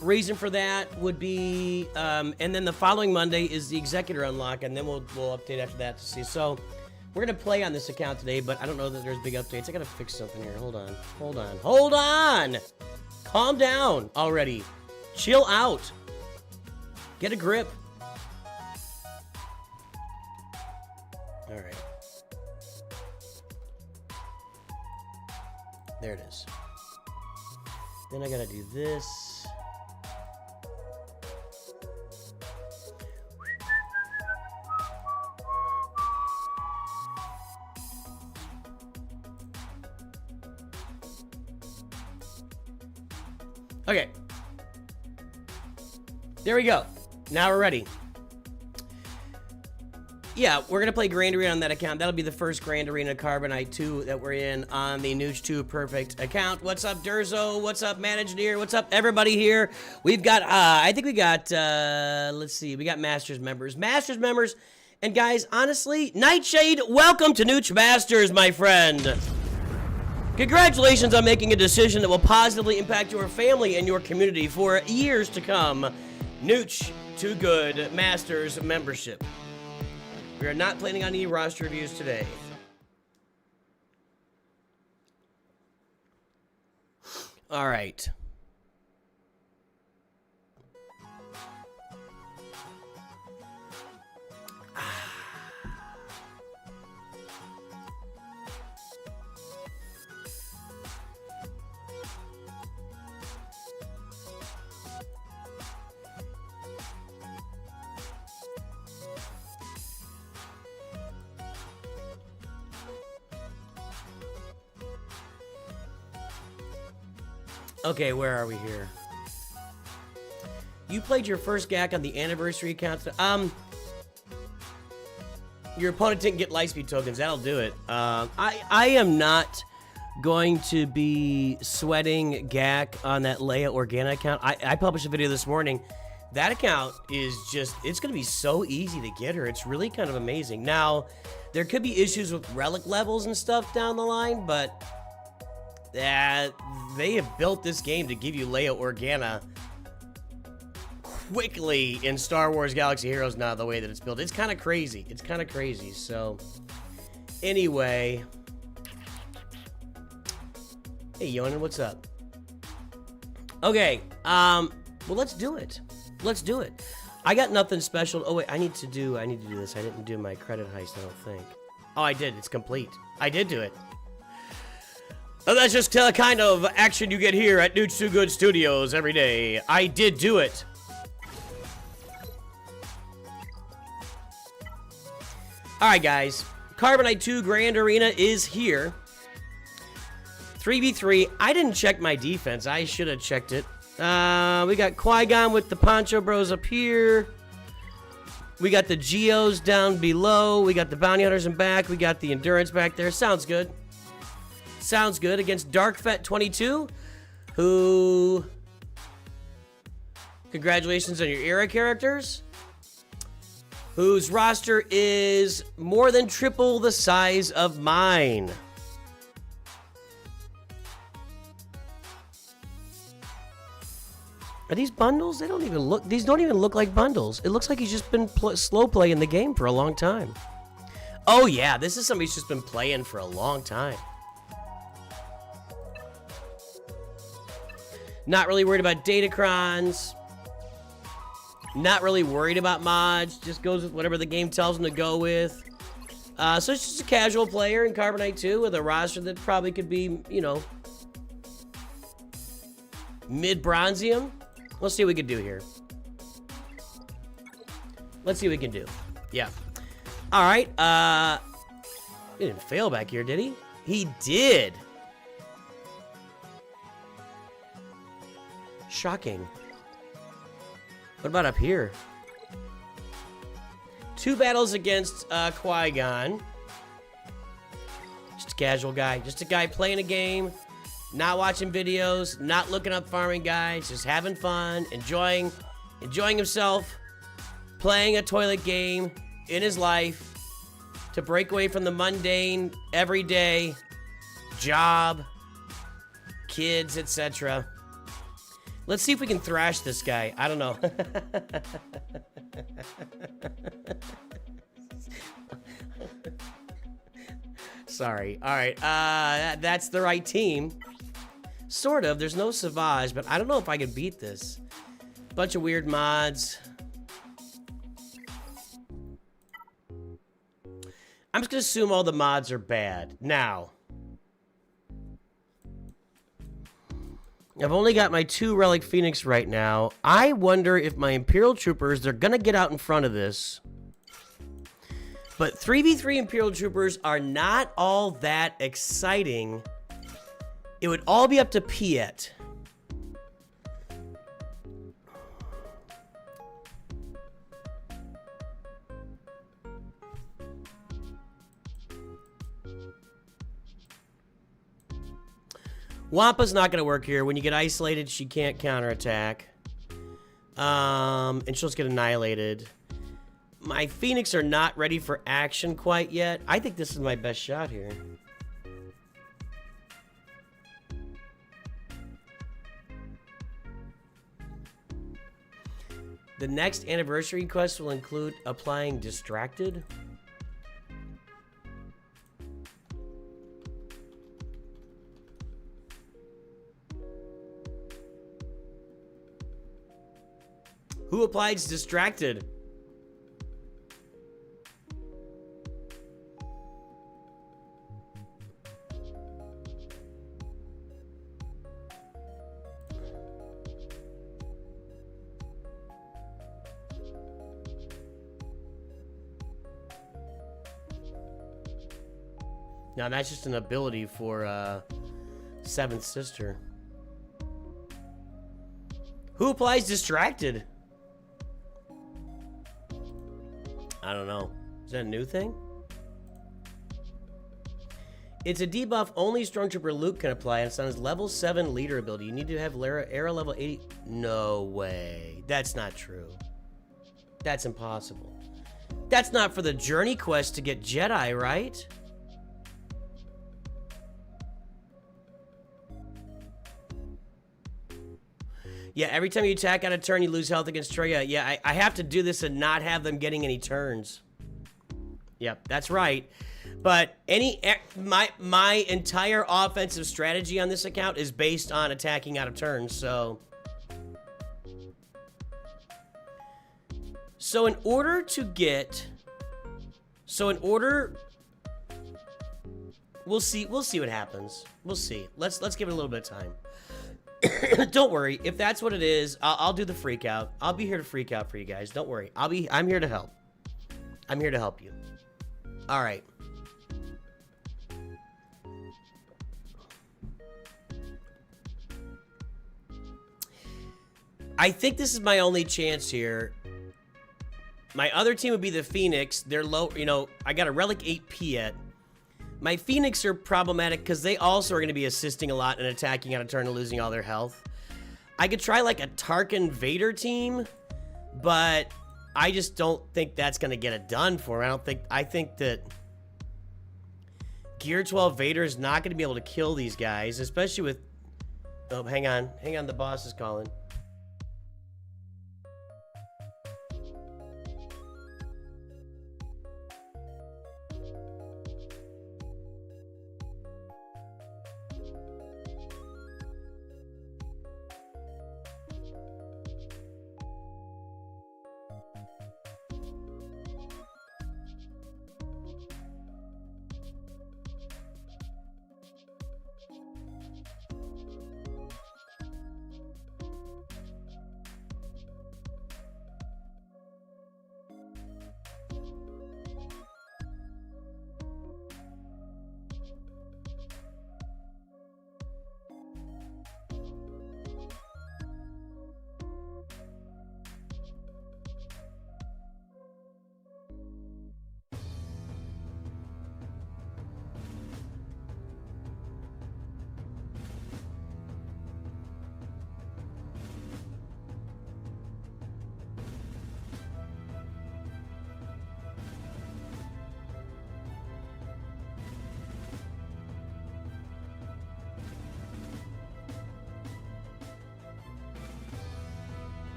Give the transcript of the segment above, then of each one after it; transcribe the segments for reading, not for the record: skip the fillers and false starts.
Reason for that would be, and then the following Monday is the Executor unlock, and then we'll update after that to see. So we're gonna play on this account today, but I don't know that there's big updates. I gotta fix something here. Hold on. Calm down already. Chill out. Get a grip. All right. There it is. Then I gotta do this. Okay. There we go. Now we're ready. Yeah, we're going to play Grand Arena on that account. That'll be the first Grand Arena Carbonite 2 that we're in on the Nooch2 Perfect account. What's up, Durzo? What's up, Manageneer? What's up, everybody here? We've got, I think we got, let's see, we got Masters members. Masters members, and guys, honestly, Nightshade, welcome to Nooch Masters, my friend. Congratulations on making a decision that will positively impact your family and your community for years to come. Nooch2Gud Masters membership. We are not planning on any roster reviews today. All right. Okay, where are we here? You played your first GAC on the anniversary account. Your opponent didn't get Lightspeed tokens. That'll do it. I am not going to be sweating GAC on that Leia Organa account. I published a video this morning. That account is just, it's going to be so easy to get her. It's really kind of amazing. Now, there could be issues with relic levels and stuff down the line, but they have built this game to give you Leia Organa quickly in Star Wars Galaxy Heroes now, the way that it's built. It's kind of crazy. It's kind of crazy. So, anyway. Hey, Yonan, what's up? Okay, well, let's do it. Let's do it. I got nothing special. Oh, wait, I need to do this. I didn't do my credit heist, I don't think. Oh, I did. It's complete. I did do it. Oh, that's just the kind of action you get here at Nooch2Gud Studios every day. I did do it. Alright, guys. Carbonite 2 Grand Arena is here. 3v3. I didn't check my defense. I should have checked it. We got Qui-Gon with the Poncho Bros up here. We got the Geos down below. We got the Bounty Hunters in back. We got the Endurance back there. Sounds good. Sounds good. Against DarkFet22, who... Congratulations on your era characters. Whose roster is more than triple the size of mine. Are these bundles? They don't even look... These don't even look like bundles. It looks like he's just been slow playing the game for a long time. Oh, yeah. This is somebody who's just been playing for a long time. Not really worried about datacrons. Not really worried about mods. Just goes with whatever the game tells him to go with. So it's just a casual player in Carbonite 2 with a roster that probably could be, you know, mid-bronzium. Let's see what we can do here. Let's see what we can do. Yeah. All right. He didn't fail back here, did he? He did. Shocking. What about up here? 2 battles against Qui-Gon. Just a casual guy. Just a guy playing a game. Not watching videos. Not looking up farming guides. Just having fun. Enjoying himself. Playing a toilet game in his life. To break away from the mundane, everyday job, kids, etc. Let's see if we can thrash this guy. I don't know. Sorry. All right. That's the right team. Sort of. There's no Savage, but I don't know if I could beat this. Bunch of weird mods. I'm just going to assume all the mods are bad. Now, I've only got my 2 Relic Phoenix right now. I wonder if my Imperial Troopers, they're going to get out in front of this. But 3v3 Imperial Troopers are not all that exciting. It would all be up to Piet. Wampa's not going to work here. When you get isolated, she can't counterattack. And she'll just get annihilated. My Phoenix are not ready for action quite yet. I think this is my best shot here. The next anniversary quest will include applying Distracted. Who applies Distracted? Now that's just an ability for Seventh Sister. Who applies Distracted? I don't know. Is that a new thing? It's a debuff only Stormtrooper Luke can apply, and it's on his level 7 leader ability. You need to have Era level 80. No way. That's not true. That's impossible. That's not for the Journey quest to get Jedi, right? Yeah, every time you attack on a turn, you lose health against Traya. Yeah, I have to do this and not have them getting any turns. Yep, that's right. But my entire offensive strategy on this account is based on attacking out of turns, so in order to get, we'll see what happens. We'll see. Let's give it a little bit of time. Don't worry. If that's what it is, I'll do the freak out. I'll be here to freak out for you guys. Don't worry. I'm here to help. I'm here to help you. All right. I think this is my only chance here. My other team would be the Phoenix. They're low, you know, I got a Relic 8 Piet. My Phoenix are problematic because they also are going to be assisting a lot and attacking on a turn and losing all their health. I could try like a Tarkin Vader team, but I just don't think that's going to get it done for me. I think that Gear 12 Vader is not going to be able to kill these guys, especially with... Oh, hang on, the boss is calling.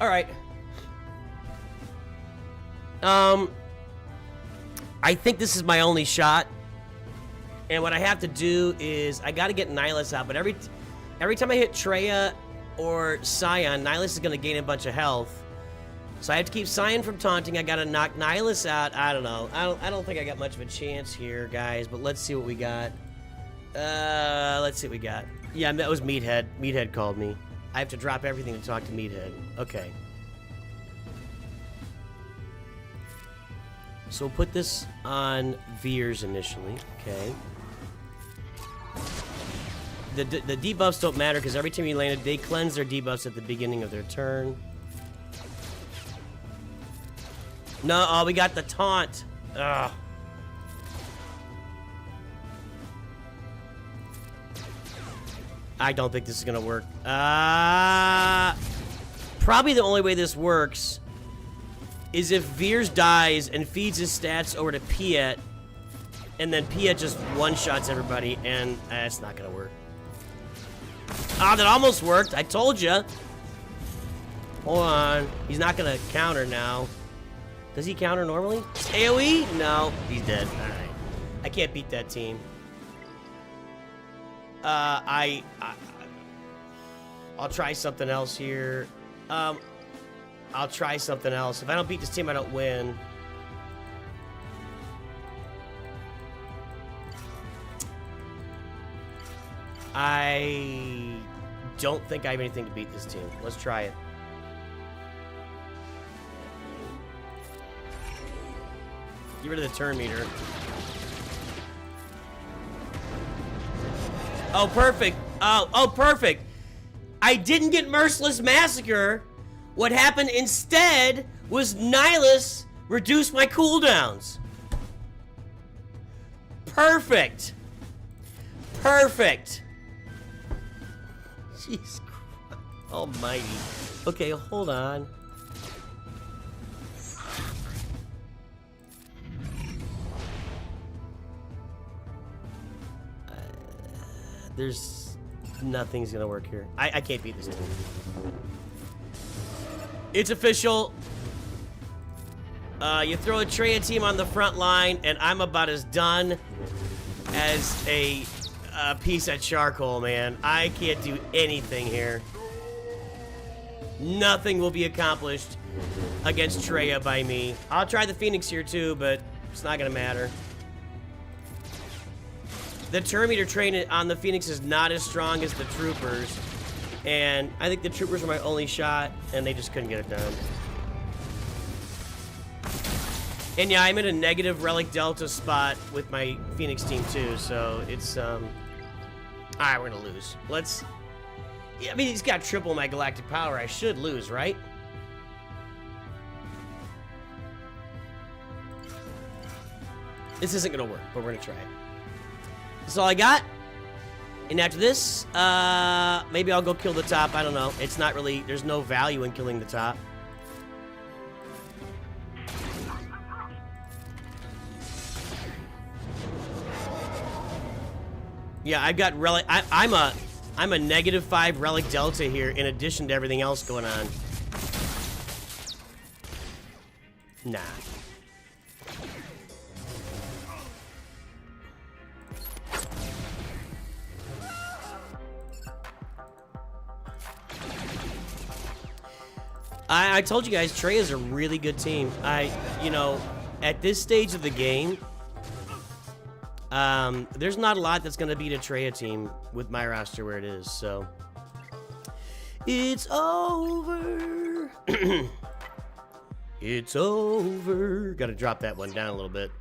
All right. I think this is my only shot. And what I have to do is I got to get Nihilus out. But every time I hit Treya or Scion, Nihilus is going to gain a bunch of health. So I have to keep Scion from taunting. I got to knock Nihilus out. I don't know. I don't think I got much of a chance here, guys. But let's see what we got. Let's see what we got. Yeah, that was Meathead. Meathead called me. I have to drop everything to talk to Meathead. Okay. So we'll put this on Veers initially. Okay. The debuffs don't matter because every time you landed, they cleanse their debuffs at the beginning of their turn. No, oh, we got the taunt. Ugh. I don't think this is gonna work. Probably the only way this works is if Veers dies and feeds his stats over to Piet, and then Piet just one-shots everybody, and it's not gonna work. Ah, that almost worked. I told you. Hold on. He's not gonna counter now. Does he counter normally? AoE? No. He's dead. All right. I can't beat that team. I'll try something else here. I'll try something else. If I don't beat this team, I don't win. I don't think I have anything to beat this team. Let's try it. Get rid of the turn meter. Oh, perfect. Oh, perfect. I didn't get Merciless Massacre. What happened instead was Nihilus reduced my cooldowns. Perfect. Perfect. Jeez Christ almighty. Okay, hold on. There's nothing's gonna work here. I can't beat this team. It's official. You throw a Treya team on the front line, and I'm about as done as a piece of charcoal, man. I can't do anything here. Nothing will be accomplished against Treya by me. I'll try the Phoenix here too, but it's not gonna matter. The turn meter train on the Phoenix is not as strong as the Troopers. And I think the Troopers were my only shot, and they just couldn't get it done. And yeah, I'm in a negative Relic Delta spot with my Phoenix team too, so it's, alright, we're gonna lose. Let's, yeah, I mean, he's got triple my galactic power. I should lose, right? This isn't gonna work, but we're gonna try it. That's all I got. And after this, maybe I'll go kill the top. I don't know. It's not really, there's no value in killing the top. Yeah, I've got relic. I'm a -5 Relic Delta here in addition to everything else going on. Nah. I told you guys, Treya is a really good team. You know, at this stage of the game, there's not a lot that's going to beat a Treya team with my roster where it is, so. It's over. It's over. Got to drop that one down a little bit.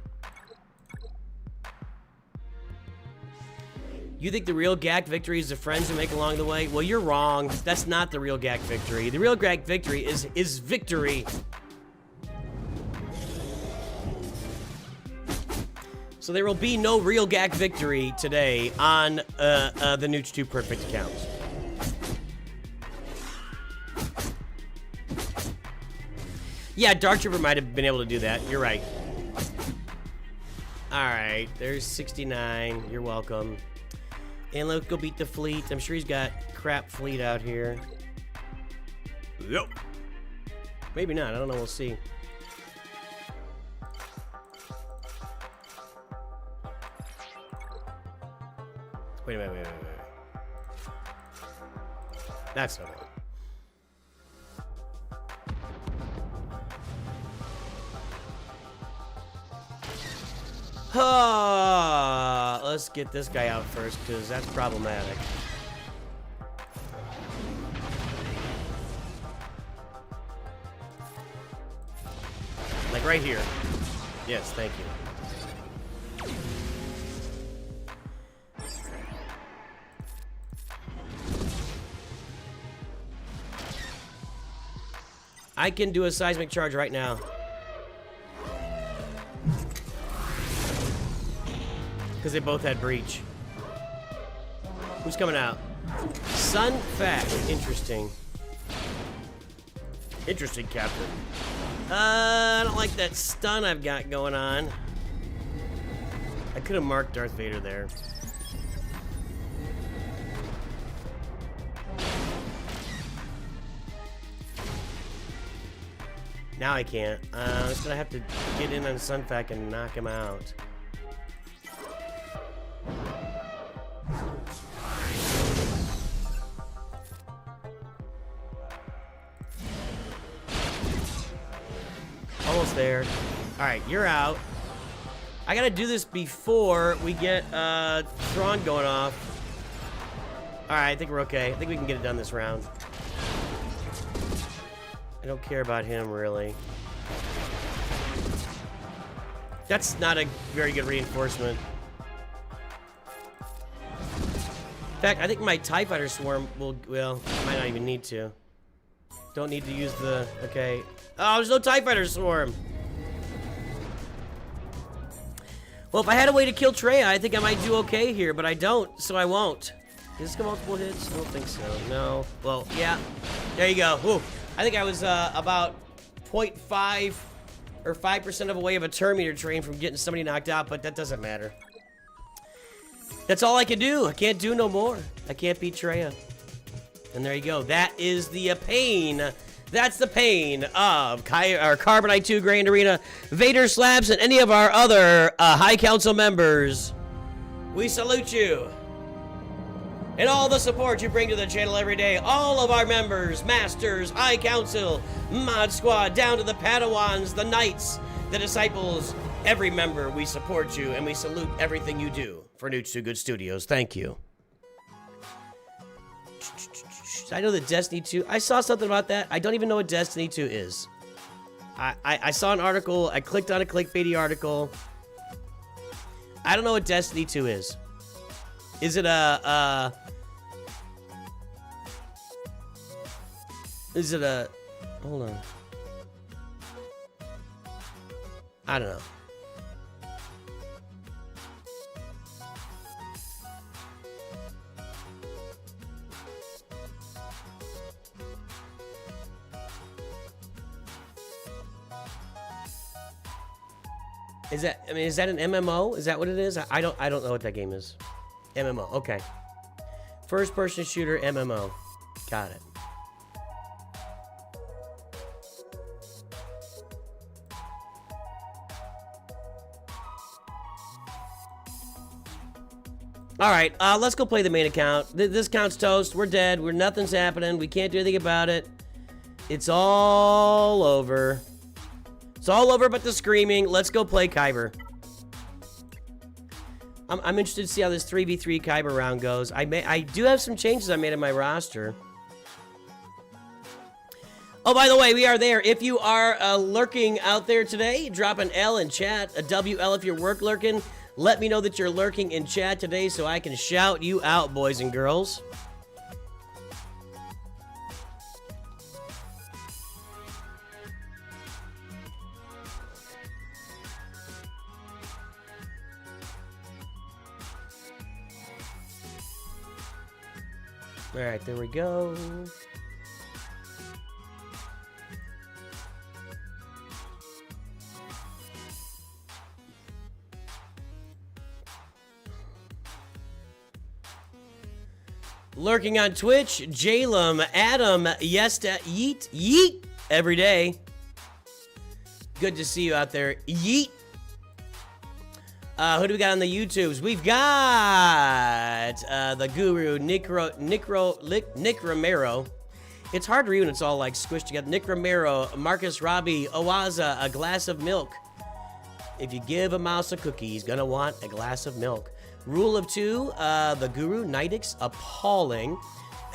You think the real GAC victory is the friends you make along the way? Well, you're wrong. That's not the real GAC victory. The real GAC victory is victory. So there will be no real GAC victory today on the Nooch2 Perfect account. Yeah, Dark Trooper might have been able to do that. You're right. All right, there's 69. You're welcome. And let's go beat the fleet. I'm sure he's got crap fleet out here. Yep. Maybe not. I don't know. We'll see. Wait a minute. Wait. That's not right. Let's get this guy out first, because that's problematic. Like right here. Yes, thank you. I can do a seismic charge right now. Because they both had breach. Who's coming out? Sun Fact. Interesting. Interesting, Captain. I don't like that stun I've got going on. I could have marked Darth Vader there. Now I can't. I'm just gonna have to get in on Sunfac and knock him out. Almost there. Alright, you're out. I gotta do this before we get Thrawn going off. Alright, I think we're okay. I think we can get it done this round. I don't care about him, really. That's not a very good reinforcement. In fact, I think my TIE Fighter Swarm will, well, might not even need to. Don't need to use the, okay. Oh, there's no TIE Fighter Swarm! Well, if I had a way to kill Traya, I think I might do okay here, but I don't, so I won't. Does this get multiple hits? I don't think so. No. Well, yeah. There you go. Woo. I think I was about 0.5 or 5% of a way of a Terminator train from getting somebody knocked out, but that doesn't matter. That's all I can do. I can't do no more. I can't beat Traya. And there you go. That is the pain. That's the pain of our Carbonite 2 Grand Arena, Vader Slabs, and any of our other High Council members. We salute you. And all the support you bring to the channel every day. All of our members, Masters, High Council, Mod Squad, down to the Padawans, the Knights, the Disciples. Every member, we support you, and we salute everything you do for Nooch2Gud Studios. Thank you. I know that Destiny 2, I saw something about that. I don't even know what Destiny 2 is. I saw an article, I clicked on a clickbaity article. I don't know what Destiny 2 is. Is it hold on. I don't know. Is that, I mean, is that an MMO? Is that what it is? I don't know what that game is. MMO, okay. First person shooter MMO. Got it. Alright, let's go play the main account. This count's toast. We're dead. Nothing's happening. We can't do anything about it. It's all over. It's all over but the screaming. Let's go play Kyber. I'm interested to see how this 3v3 Kyber round goes. I do have some changes I made in my roster. Oh, by the way, we are there. If you are lurking out there today, drop an L in chat, a WL if you're work lurking. Let me know that you're lurking in chat today so I can shout you out, boys and girls. All right, there we go. Lurking on Twitch, Jalem, Adam, Yesta, Yeet, every day. Good to see you out there. Yeet. Who do we got on the YouTubes? We've got the guru, Nick Romero. It's hard to read when it's all like squished together. Nick Romero, Marcus Robbie, Owaza, a glass of milk. If you give a mouse a cookie, he's gonna want a glass of milk. Rule of 2, the guru, Nidix, appalling.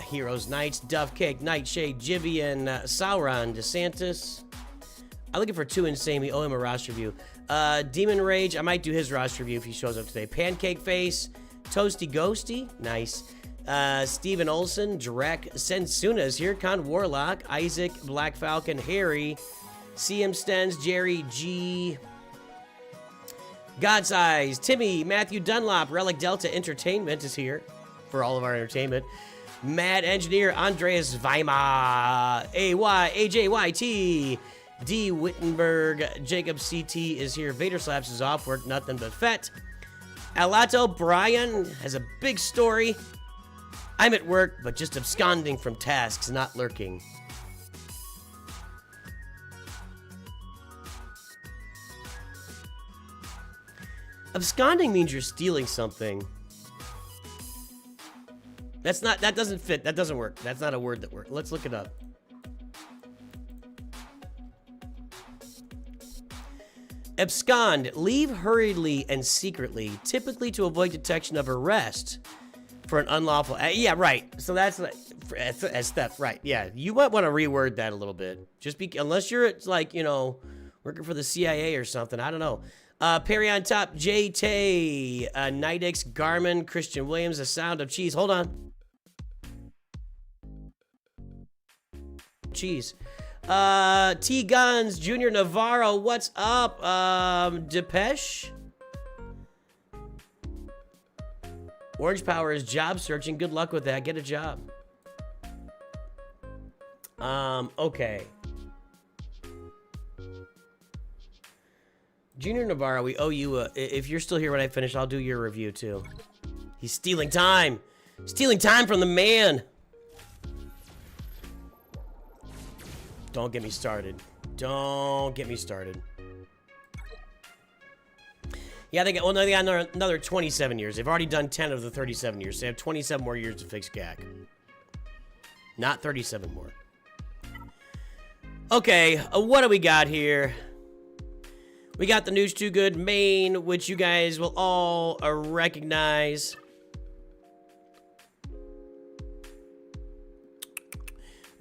Heroes, Knights, Duff Cake, Nightshade, Jivian, Sauron, DeSantis. I'm looking for 2 insane. We owe him a roster review. Demon Rage, I might do his roster review if he shows up today. Pancake Face, Toasty Ghosty, nice. Steven Olson, Drek, Sensuna is here. Con Warlock, Isaac, Black Falcon, Harry, CM Stens, Jerry G. God's Eyes, Timmy, Matthew Dunlop, Relic Delta Entertainment is here for all of our entertainment. Mad Engineer, Andreas Weimar, AJYT, D. Wittenberg, Jacob CT is here. Vader Slaps is off work, nothing but fet. Alato Brian has a big story. I'm at work, but just absconding from tasks, not lurking. Absconding means you're stealing something. That doesn't fit. That doesn't work. That's not a word that works. Let's look it up. Abscond, leave hurriedly and secretly, typically to avoid detection of arrest for an unlawful. Yeah, right. So that's as theft, right? Yeah, you might want to reword that a little bit. Unless you're like, you know, working for the CIA or something. I don't know. Perry on top, JT, Nidix, Garmin, Christian Williams, The Sound of Cheese. Hold on. Cheese. T Guns, Junior Navarro, what's up? Depeche. Orange Power is job searching. Good luck with that. Get a job. Okay. Junior Navarro, we owe you if you're still here when I finish, I'll do your review too. He's stealing time. Stealing time from the man. Don't get me started. Don't get me started. Yeah, they got another 27 years. They've already done 10 of the 37 years. So they have 27 more years to fix GAC. Not 37 more. Okay, what do we got here? We got the Nooch2Gud main, which you guys will all recognize.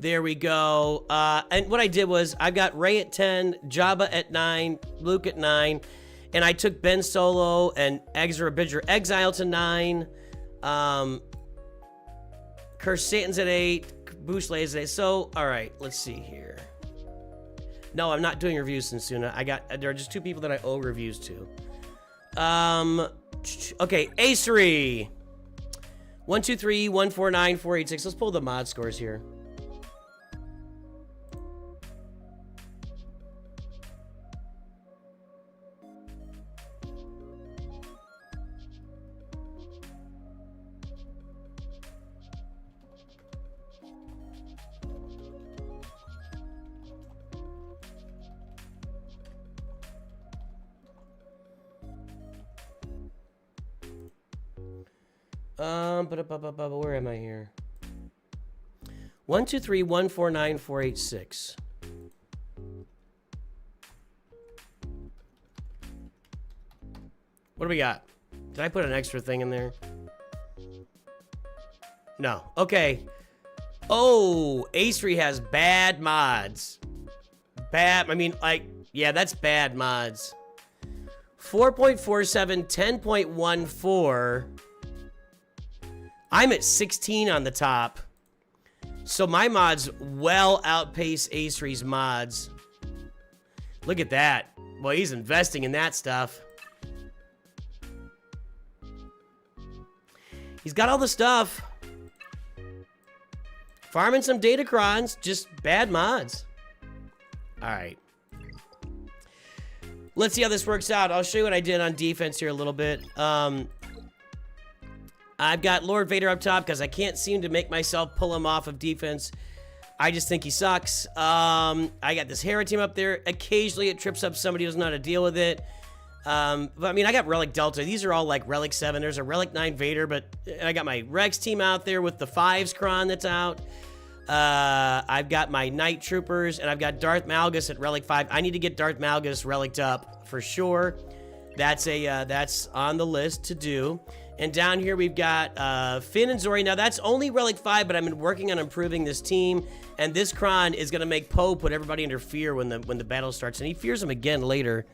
There we go. And what I did was I got Ray at 10, Jabba at 9, Luke at 9, and I took Ben Solo and Extra Exile to 9. Curse Satan's at 8, Boost Lays at 8. So, all right, let's see here. No, I'm not doing reviews, Sensuna. There are just 2 people that I owe reviews to. Okay, Acery. 1, 2, 3, 1, 4, 9, 4, 8, 6. Let's pull the mod scores here. Where am I here? 1, 2, 3, 1, 4, 9, 4, 8, 6. What do we got? Did I put an extra thing in there? No. Okay. Oh, Acery has bad mods. Bad, I mean, like, yeah, that's bad mods. 4.47, 10.14. I'm at 16 on the top. So my mods well outpace Acery's mods. Look at that. Boy, he's investing in that stuff. He's got all the stuff. Farming some Datacrons, just bad mods. All right. Let's see how this works out. I'll show you what I did on defense here a little bit. I've got Lord Vader up top because I can't seem to make myself pull him off of defense. I just think he sucks. I got this Hera team up there. Occasionally it trips up somebody who doesn't know how to deal with it. But I mean, I got Relic Delta. These are all like Relic 7. There's a Relic 9 Vader, but I got my Rex team out there with the 5s Kron that's out. I've got my Night Troopers, and I've got Darth Malgus at Relic 5. I need to get Darth Malgus reliced up for sure. That's on the list to do. And down here we've got Finn and Zori. Now that's only Relic 5, but I've been working on improving this team. And this Kron is gonna make Poe put everybody under fear when the battle starts, and he fears him again later.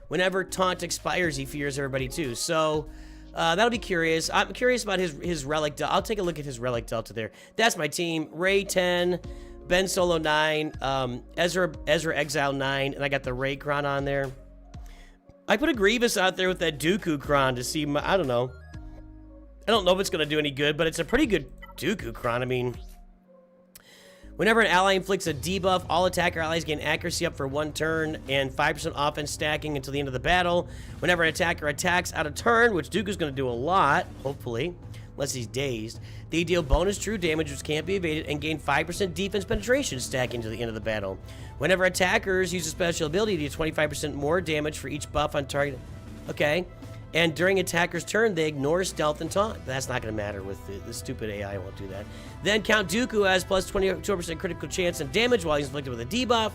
Whenever taunt expires, he fears everybody too. So that'll be curious. I'm curious about his Relic Delta. I'll take a look at his Relic Delta there. That's my team. Rey 10, Ben Solo 9, Ezra Exile 9, and I got the Rey Kron on there. I put a Grievous out there with that Dooku Kron to see, I don't know. I don't know if it's going to do any good, but it's a pretty good Dooku Kron. I mean, whenever an ally inflicts a debuff, all attacker allies gain accuracy up for 1 turn and 5% offense stacking until the end of the battle. Whenever an attacker attacks out of turn, which Dooku's going to do a lot, hopefully, unless he's dazed, they deal bonus true damage which can't be evaded and gain 5% defense penetration stacking to the end of the battle. Whenever attackers use a special ability, they do 25% more damage for each buff on target. Okay. And during attacker's turn, they ignore stealth and taunt. That's not going to matter with the stupid AI. Won't do that. Then Count Dooku has plus 24% critical chance and damage while he's inflicted with a debuff.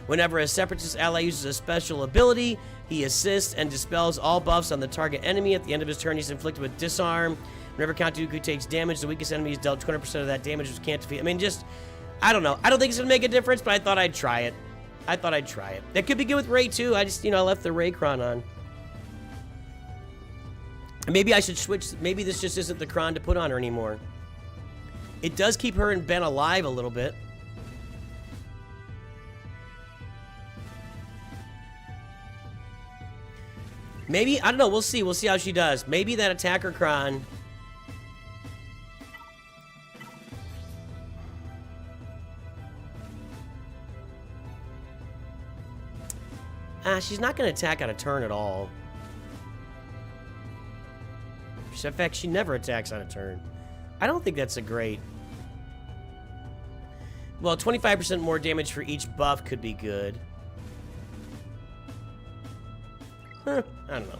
Whenever a Separatist ally uses a special ability, he assists and dispels all buffs on the target enemy. At the end of his turn, he's inflicted with disarm. Whenever Count Dooku takes damage, the weakest enemy is dealt 20% of that damage, which can't defeat. I mean, just, I don't know. I don't think it's going to make a difference, but I thought I'd try it. That could be good with Rey, too. I just, I left the Rey Kron on. Maybe I should switch. Maybe this just isn't the Kron to put on her anymore. It does keep her and Ben alive a little bit. Maybe, I don't know. We'll see. We'll see how she does. Maybe that attacker Kron. She's not going to attack on a turn at all. In fact, she never attacks on a turn. I don't think that's a great... Well, 25% more damage for each buff could be good. I don't know.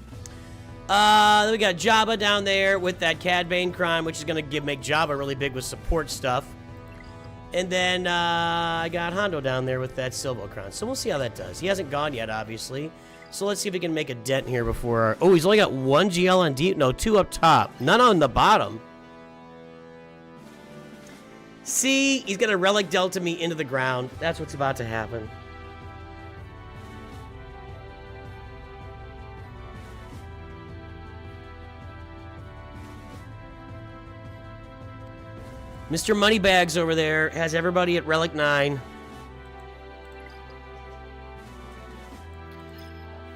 Then we got Jabba down there with that Cad Bane Kron, which is going to make Jabba really big with support stuff. And then I got Hondo down there with that Silvo Kron. So we'll see how that does. He hasn't gone yet, obviously. So let's see if we can make a dent here before our... Oh, he's only got 1 GL on deep. No, 2 up top. None on the bottom. See? He's going to Relic Delta me into the ground. That's what's about to happen. Mr. Moneybags over there has everybody at Relic 9.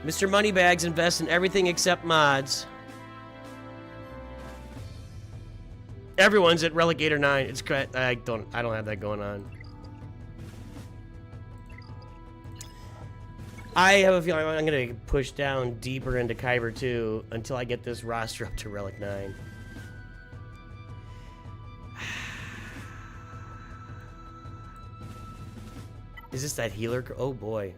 Mr. Moneybags invests in everything except mods. Everyone's at Relic 8 or 9. It's correct. I don't have that going on. I have a feeling I'm gonna push down deeper into Kyber 2 until I get this roster up to Relic 9. Is this that healer? Oh boy.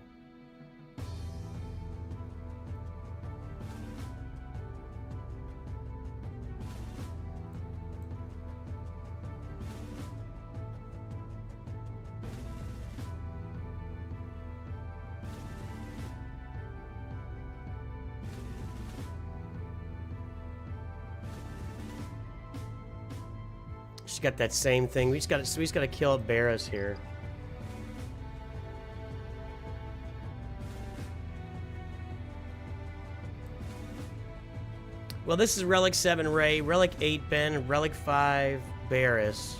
She's got that same thing. We just got to kill Barris here. Well, this is Relic 7 Rey, Relic 8 Ben, Relic 5 Barris.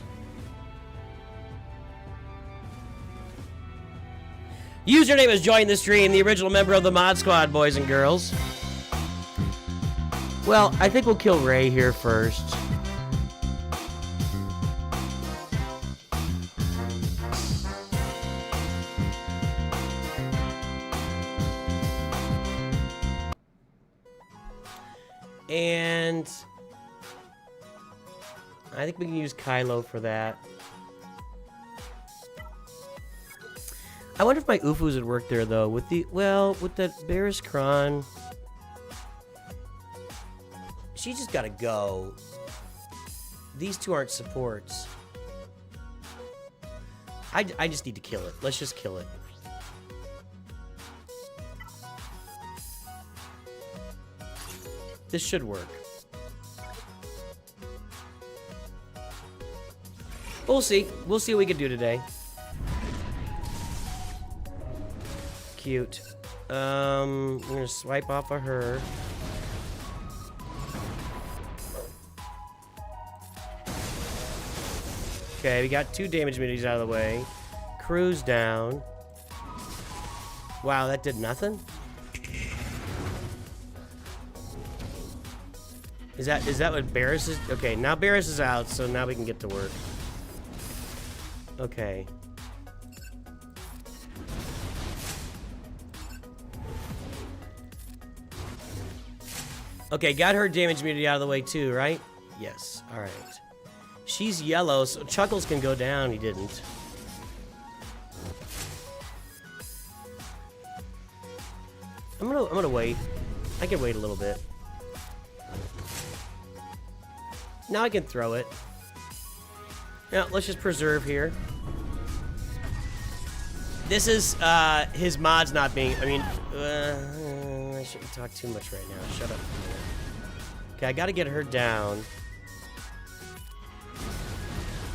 Username is joined the stream, the original member of the Mod Squad, boys and girls. Well, I think we'll kill Rey here first. And I think we can use Kylo for that. I wonder if my Ufus would work there, though. With the... Well, with that Barris Kron... She just gotta go. These two aren't supports. I just need to kill it. Let's just kill it. This should work. We'll see. We'll see what we can do today. Cute. I'm gonna swipe off of her. Okay, we got 2 damage minis out of the way. Crew's down. Wow, that did nothing? Is that what Barris is? Okay, now Barris is out, so now we can get to work. Okay. Okay, got her damage immunity out of the way too, right? Yes, alright. She's yellow, so Chuckles can go down. He didn't. I'm gonna wait. I can wait a little bit. Now I can throw it. Now, let's just preserve here. This is, his mods not being... I mean, I shouldn't talk too much right now. Shut up. Okay, I gotta get her down.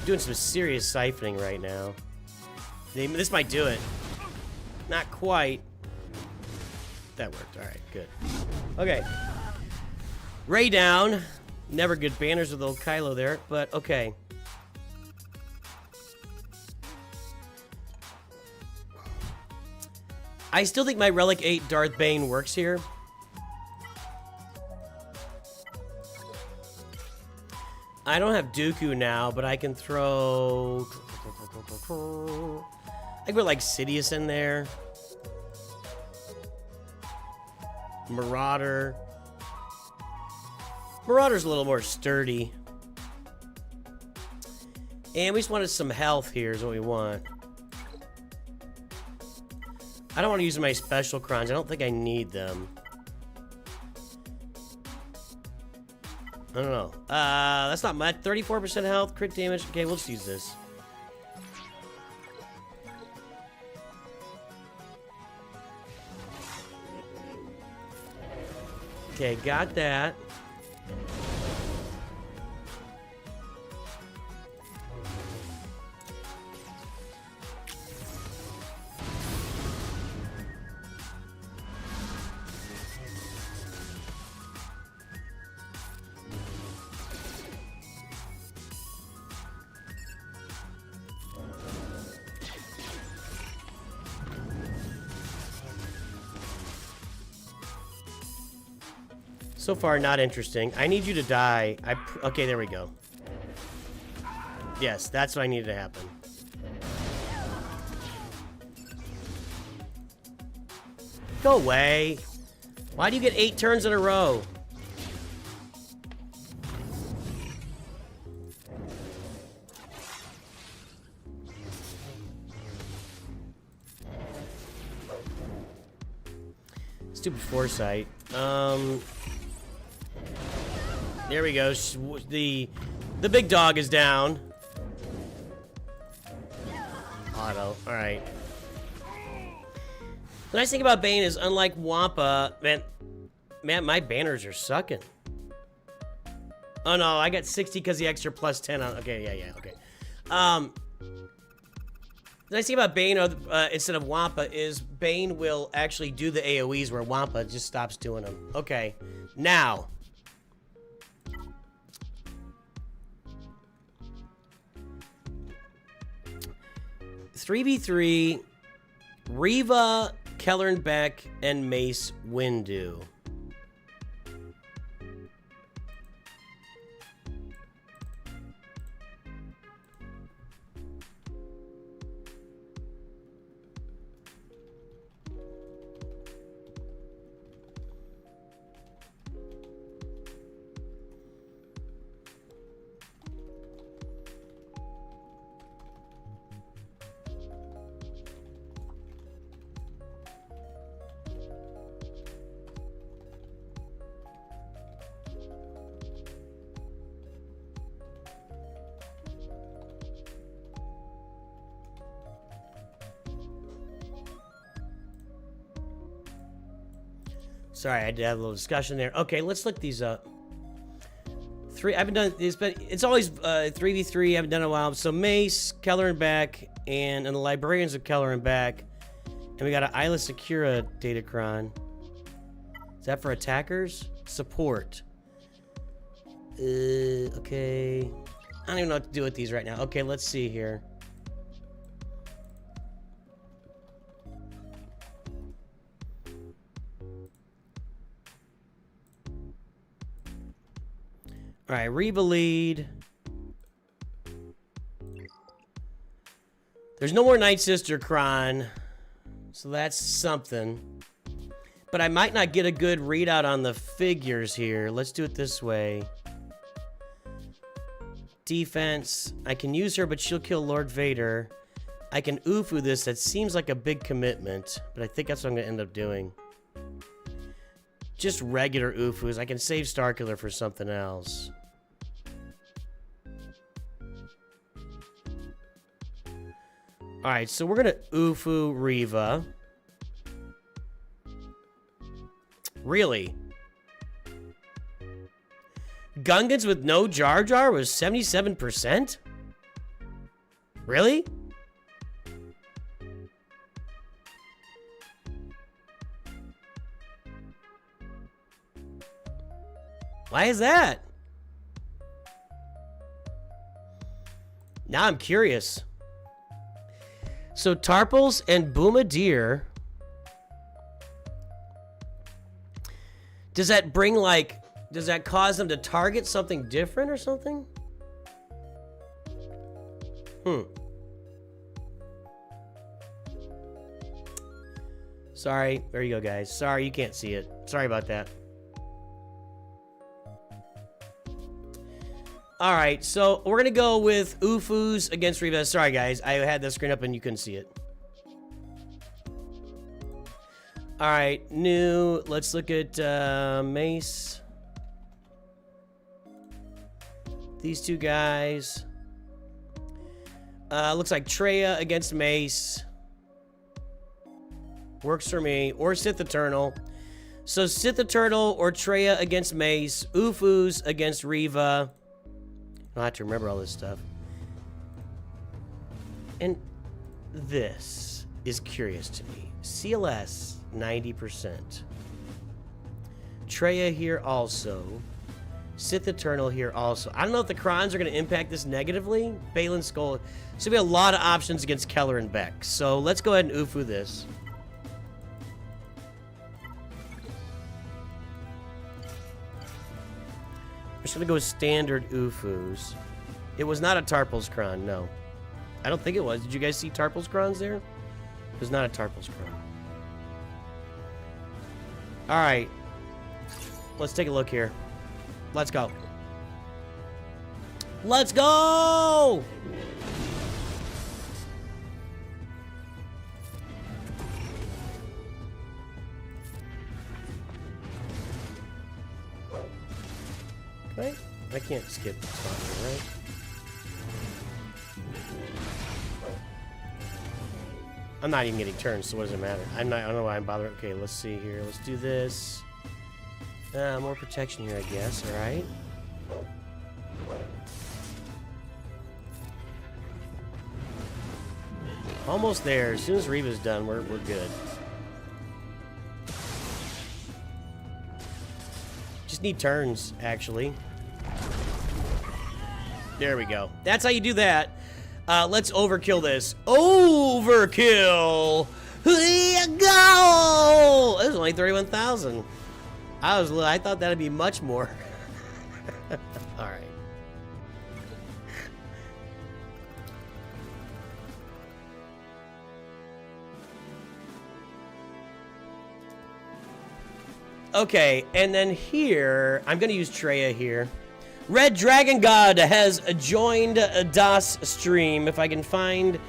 Doing some serious siphoning right now. This might do it. Not quite. That worked. Alright, good. Okay. Ray down. Never good banners with old Kylo there, but okay. I still think my Relic 8 Darth Bane works here. I don't have Dooku now, but I can throw... I can put like Sidious in there. Marauder. Marauder's a little more sturdy. And we just wanted some health here is what we want. I don't want to use my special crons. I don't think I need them. I don't know. That's not much. 34% health, crit damage. Okay, we'll just use this. Okay, got that. So far, not interesting. I need you to die. Okay, there we go. Yes, that's what I needed to happen. Go away. Why do you get 8 turns in a row? Stupid foresight. There we go. The big dog is down. Auto. All right. The nice thing about Bane is, unlike Wampa, man, my banners are sucking. Oh no, I got 60 because the extra plus 10 on. Okay, yeah, okay. The nice thing about Bane instead of Wampa is Bane will actually do the AoEs where Wampa just stops doing them. Okay, now. 3v3, Reva, Kellern Beck, and Mace Windu. Sorry, I had to have a little discussion there. Okay, let's look these up. It's always 3v3. I haven't done it in a while. So Mace, Keller and Beck, and the Librarians of Keller and Beck. And we got an Isla Secura Datacron. Is that for attackers? Support. Okay. I don't even know what to do with these right now. Okay, let's see here. All right, Reba lead. There's no more Night Sister Kron, so that's something. But I might not get a good readout on the figures here. Let's do it this way. Defense. I can use her, but she'll kill Lord Vader. I can Ufu this. That seems like a big commitment, but I think that's what I'm going to end up doing. Just regular Ufus. I can save Starkiller for something else. Alright, so we're going to Ufu Reva. Really? Gungans with no Jar Jar was 77%? Really? Why is that? Now I'm curious. So Tarpals and Boomadeer. Does that bring like... Does that cause them to target something different or something? Sorry. There you go, guys. Sorry, you can't see it. Sorry about that. Alright, so we're going to go with Ufus against Reva. Sorry, guys. I had the screen up and you couldn't see it. Alright, new. Let's look at Mace. These two guys. Looks like Traya against Mace. Works for me. Or Sith Eternal. So Sith Eternal or Traya against Mace. Ufus against Reva. I have to remember all this stuff. And this is curious to me. CLS, 90%. Traya here also. Sith Eternal here also. I don't know if the Krons are going to impact this negatively. Balin Skull. So we have a lot of options against Keller and Beck. So let's go ahead and Ufu this. I'm just going to go with standard Ufus. It was not a Tarpals Kron, no. I don't think it was. Did you guys see Tarpals Krons there? It was not a Tarpals Kron. Alright. Let's take a look here. Let's go. Let's go! Right? I can't skip the spot here, right? I'm not even getting turns, so what does it matter? I don't know why I'm bothering. Okay, let's see here. Let's do this. More protection here, I guess. All right. Almost there. As soon as Reva's done, we're good. Just need turns, actually. There we go. That's how you do that. Let's overkill this. Overkill! Here you go! This is only 31,000. I thought that'd be much more. All right. Okay, and then here, I'm gonna use Traya here. Red Dragon God has joined Das stream. If I can find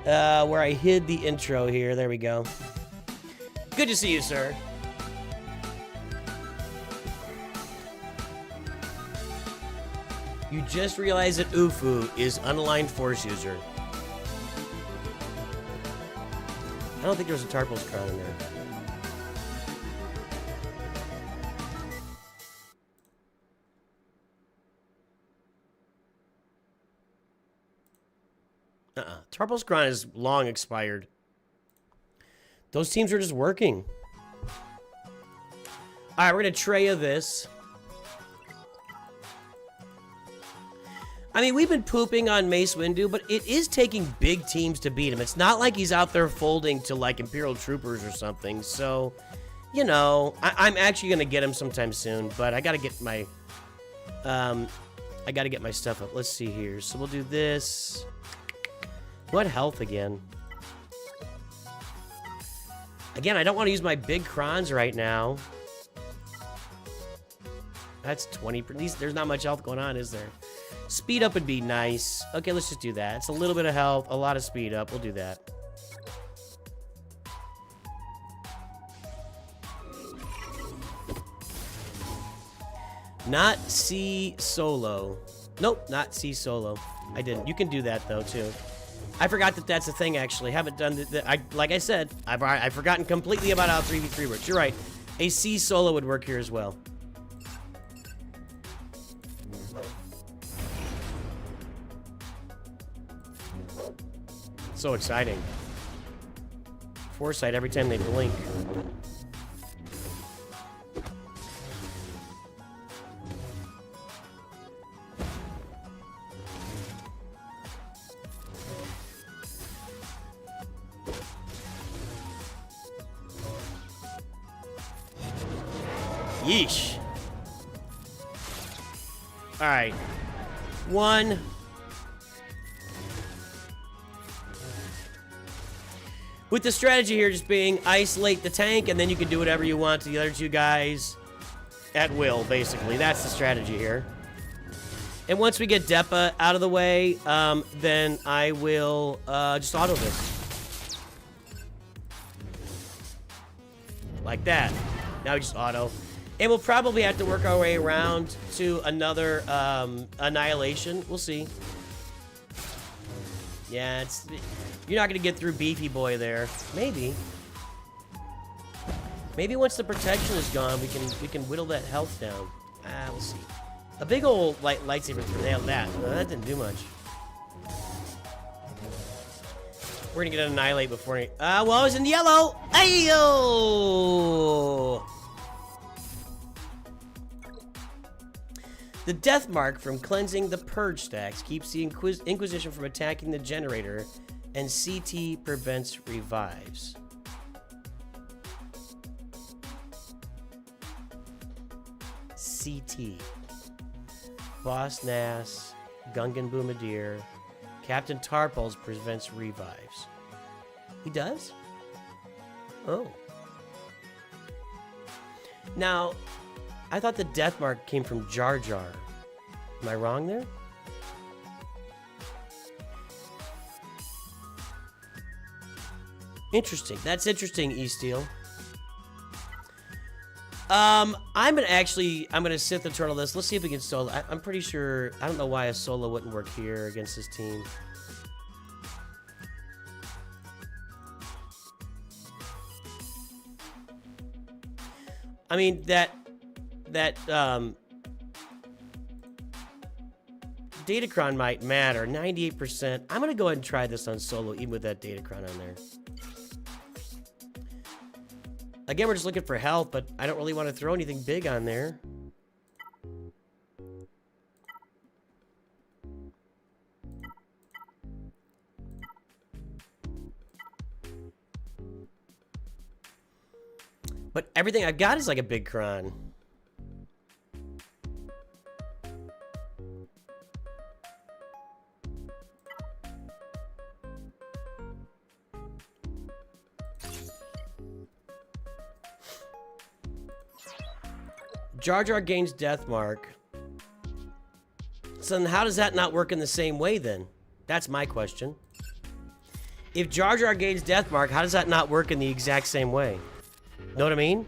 where I hid the intro here. There we go. Good to see you, sir. You just realized that Ufu is unaligned Force user. I don't think there's a Tarpals Crown in there. Tarpal's Crown is long expired. Those teams are just working. Alright, we're gonna Treya this. I mean, we've been pooping on Mace Windu, but it is taking big teams to beat him. It's not like he's out there folding to, like, Imperial Troopers or something. So, you know, I'm actually gonna get him sometime soon, but I gotta get my... I gotta get my stuff up. Let's see here. So we'll do this. What health again? Again, I don't want to use my big crons right now. That's 20. There's not much health going on, is there? Speed up would be nice. Okay, let's just do that. It's a little bit of health, a lot of speed up. We'll do that. Not C solo. Nope, not C solo. I didn't. You can do that though too. I forgot that that's a thing. Actually, haven't done that. Like I said, I've forgotten completely about how 3v3 works. You're right. A C solo would work here as well. So exciting. Foresight every time they blink. Yeesh. All right. One. With the strategy here just being isolate the tank, and then you can do whatever you want to the other two guys at will, basically. That's the strategy here. And once we get Depa out of the way, then I will just auto this. Like that. Now we just auto. And we'll probably have to work our way around to another Annihilation. We'll see. Yeah, you're not gonna get through Beefy Boy there. Maybe. Maybe once the protection is gone, we can whittle that health down. We'll see. A big old lightsaber nailed that. That didn't do much. We're gonna get an Annihilate before he... well, I was in yellow! Ayo! The death mark from cleansing the purge stacks keeps the Inquisition from attacking the generator, and CT prevents revives. CT. Boss Nass, Gungan Boomadir, Captain Tarpals prevents revives. He does? Oh. Now, I thought the death mark came from Jar Jar. Am I wrong there? Interesting. That's interesting, E-Steel. I'm gonna sit the turtle this. Let's see if we can solo. I'm pretty sure. I don't know why a solo wouldn't work here against this team. I mean that Datacron might matter. 98%. I'm gonna go ahead and try this on solo, even with that Datacron on there. Again, we're just looking for health, but I don't really want to throw anything big on there. But everything I got is like a big cron. Jar Jar gains death mark. So then how does that not work in the same way then? That's my question. If Jar Jar gains death mark, how does that not work in the exact same way? Know what I mean?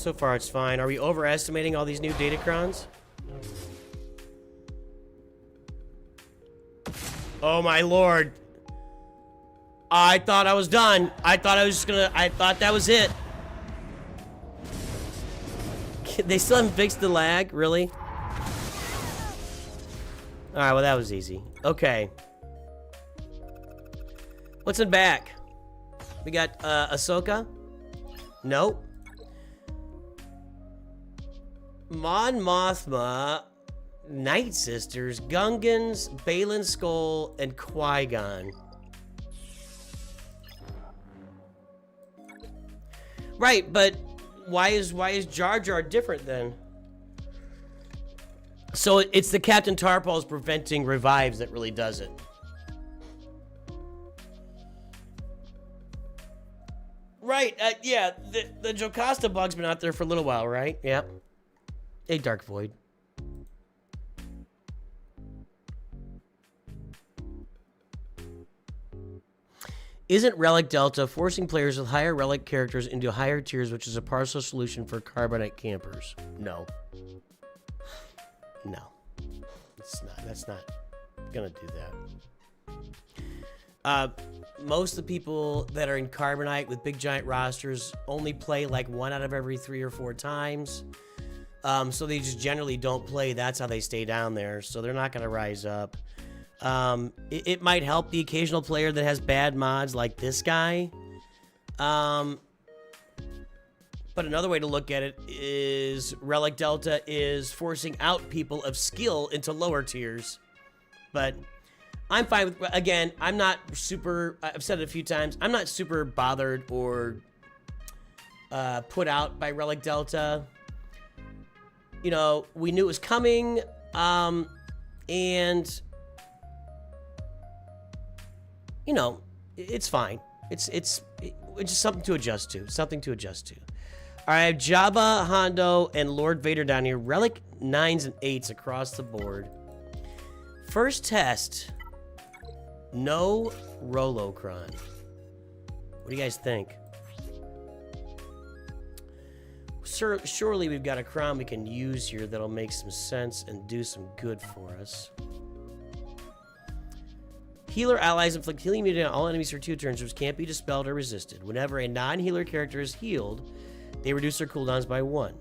So far, it's fine. Are we overestimating all these new Datacrons? Oh my lord. I thought I was done. I thought I was just gonna... I thought that was it. They still haven't fixed the lag? Really? Alright, well that was easy. Okay. What's in back? We got Ahsoka? Nope. Mon Mothma, Night Sisters, Gungans, Balin Skull, and Qui-Gon. Right, but why is Jar Jar different then? So it's the Captain Tarpals preventing revives that really does it. Right, yeah, the Jocasta bug's been out there for a little while, right? Yep. Hey, Dark Void. Isn't Relic Delta forcing players with higher Relic characters into higher tiers, which is a partial solution for Carbonite campers? No. No. It's not. That's not gonna do that. Most of the people that are in Carbonite with big giant rosters only play like 1 out of every 3 or 4 times. So they just generally don't play. That's how they stay down there. So they're not going to rise up. It might help the occasional player that has bad mods like this guy. But another way to look at it is Relic Delta is forcing out people of skill into lower tiers. But I'm fine with, again, I'm not super, I've said it a few times, I'm not super bothered or put out by Relic Delta. You know, we knew it was coming, and, you know, it's fine. It's just something to adjust to. Something to adjust to. All right, I have Jabba, Hondo, and Lord Vader down here. Relic 9s and 8s across the board. First test. No Rolocron. What do you guys think? Surely we've got a crown we can use here that'll make some sense and do some good for us. Healer allies inflict healing immunity on all enemies for 2 turns, which can't be dispelled or resisted. Whenever a non-healer character is healed, they reduce their cooldowns by 1.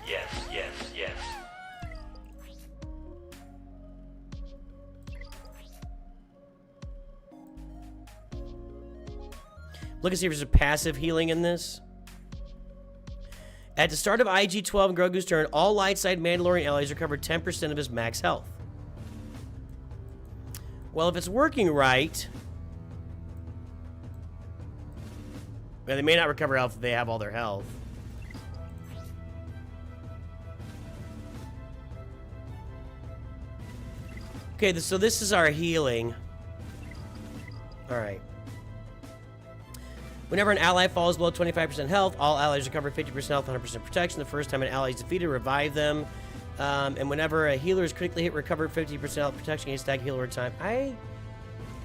Yes, yes, yes. Look and see if there's a passive healing in this. At the start of IG-12 and Grogu's turn, all light side Mandalorian allies recover 10% of his max health. Well, if it's working right... Well, they may not recover health if they have all their health. Okay, so this is our healing. Alright. Whenever an ally falls below 25% health, all allies recover 50% health, 100% protection. The first time an ally is defeated, revive them. And whenever a healer is critically hit, recover 50% health protection against that healer over time. I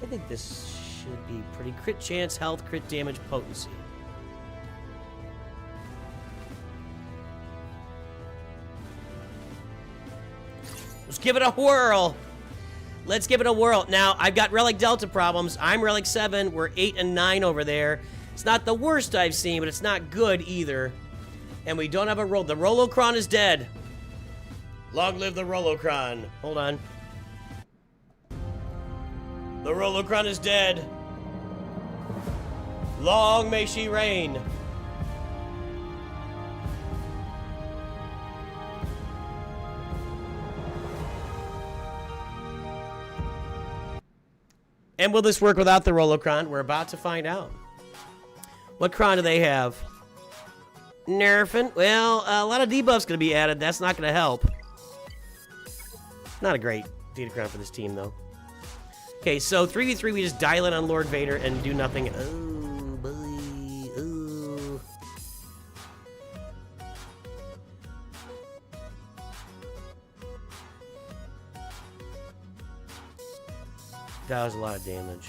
think this should be pretty. Crit chance, health, crit damage, potency. Let's give it a whirl. Let's give it a whirl. Now, I've got Relic Delta problems. I'm Relic 7. We're 8 and 9 over there. It's not the worst I've seen, but it's not good either. And we don't have a roll. The Rolocron is dead. Long live the Rolocron. Hold on. The Rolocron is dead. Long may she reign. And will this work without the Rolocron? We're about to find out. What cron do they have? Nerfing. Well, a lot of debuffs going to be added. That's not going to help. Not a great Datacron for this team, though. Okay, so 3v3, we just dial in on Lord Vader and do nothing. Oh, boy. Oh. That was a lot of damage.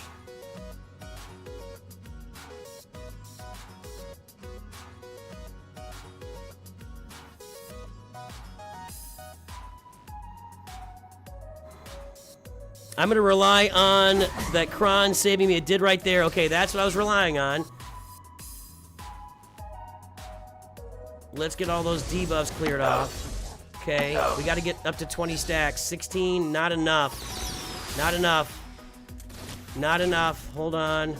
I'm gonna rely on that Kron saving me. It did right there. Okay, that's what I was relying on. Let's get all those debuffs cleared off. Okay, we gotta get up to 20 stacks. 16, not enough. Not enough. Not enough. Hold on.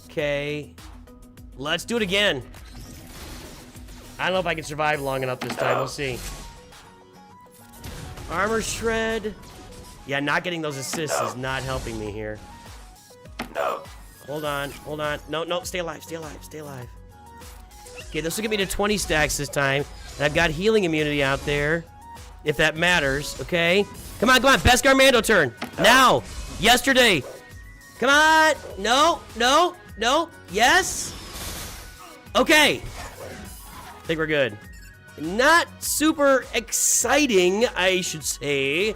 Okay. Let's do it again. I don't know if I can survive long enough this time. We'll see. Armor shred. Yeah, not getting those assists is not helping me here. No. Hold on. Hold on. No, no. Stay alive. Stay alive. Stay alive. Okay, this will get me to 20 stacks this time. And I've got healing immunity out there. If that matters. Okay. Come on, come on. Beskar Mando turn. Now. Yesterday. Come on. No. No. No. Yes. Okay. I think we're good. Not super exciting, I should say.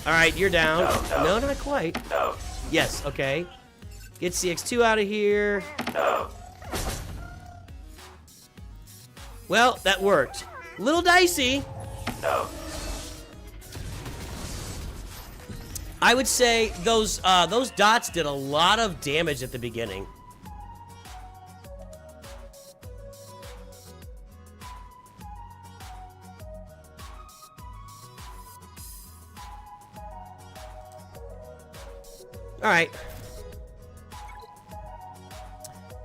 All right, you're down. No, not quite. No. Yes, okay. Get CX2 out of here. No. Well, that worked. Little dicey. No. I would say those dots did a lot of damage at the beginning. All right.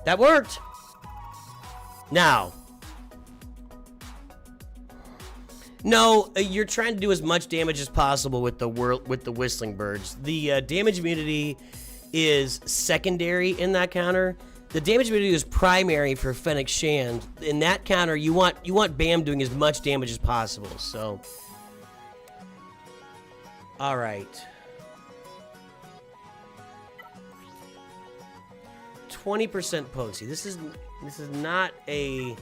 That worked. Now. No, you're trying to do as much damage as possible with the whistling birds. The damage immunity is secondary in that counter. The damage immunity is primary for Fennec Shand. In that counter, you want Bam doing as much damage as possible. So, all right. 20% potency. This is not a.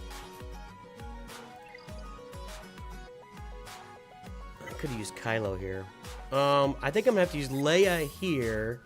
I could have used Kylo here. I think I'm gonna have to use Leia here.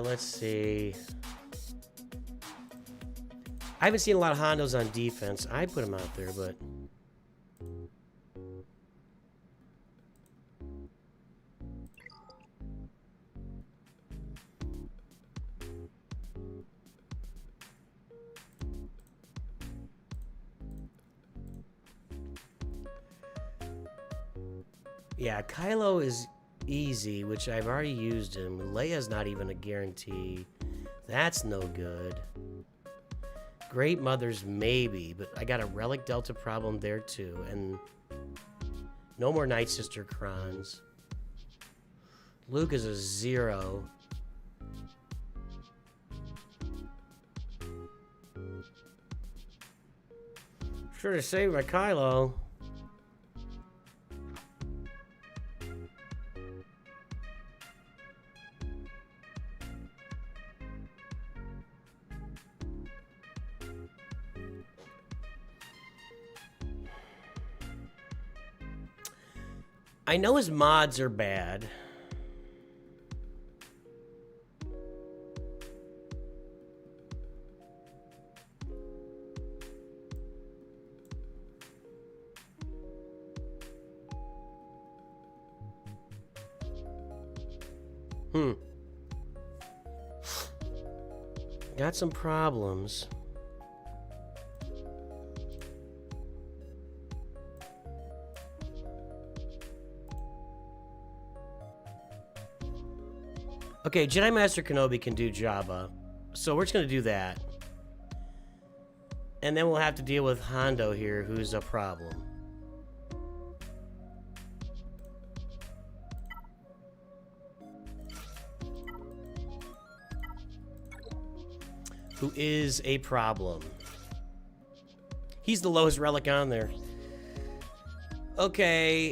Let's see. I haven't seen a lot of Hondos on defense. I put them out there, but yeah, Kylo is easy, which I've already used him. Leia's not even a guarantee. That's no good. Great Mothers, maybe, but I got a Relic Delta problem there too, and no more Night Sister Crons. Luke is a 0. Sure to save my Kylo. I know his mods are bad. Got some problems. Okay, Jedi Master Kenobi can do Jabba, so we're just gonna do that. And then we'll have to deal with Hondo here, who's a problem. who is a problem. He's the lowest relic on there. Okay,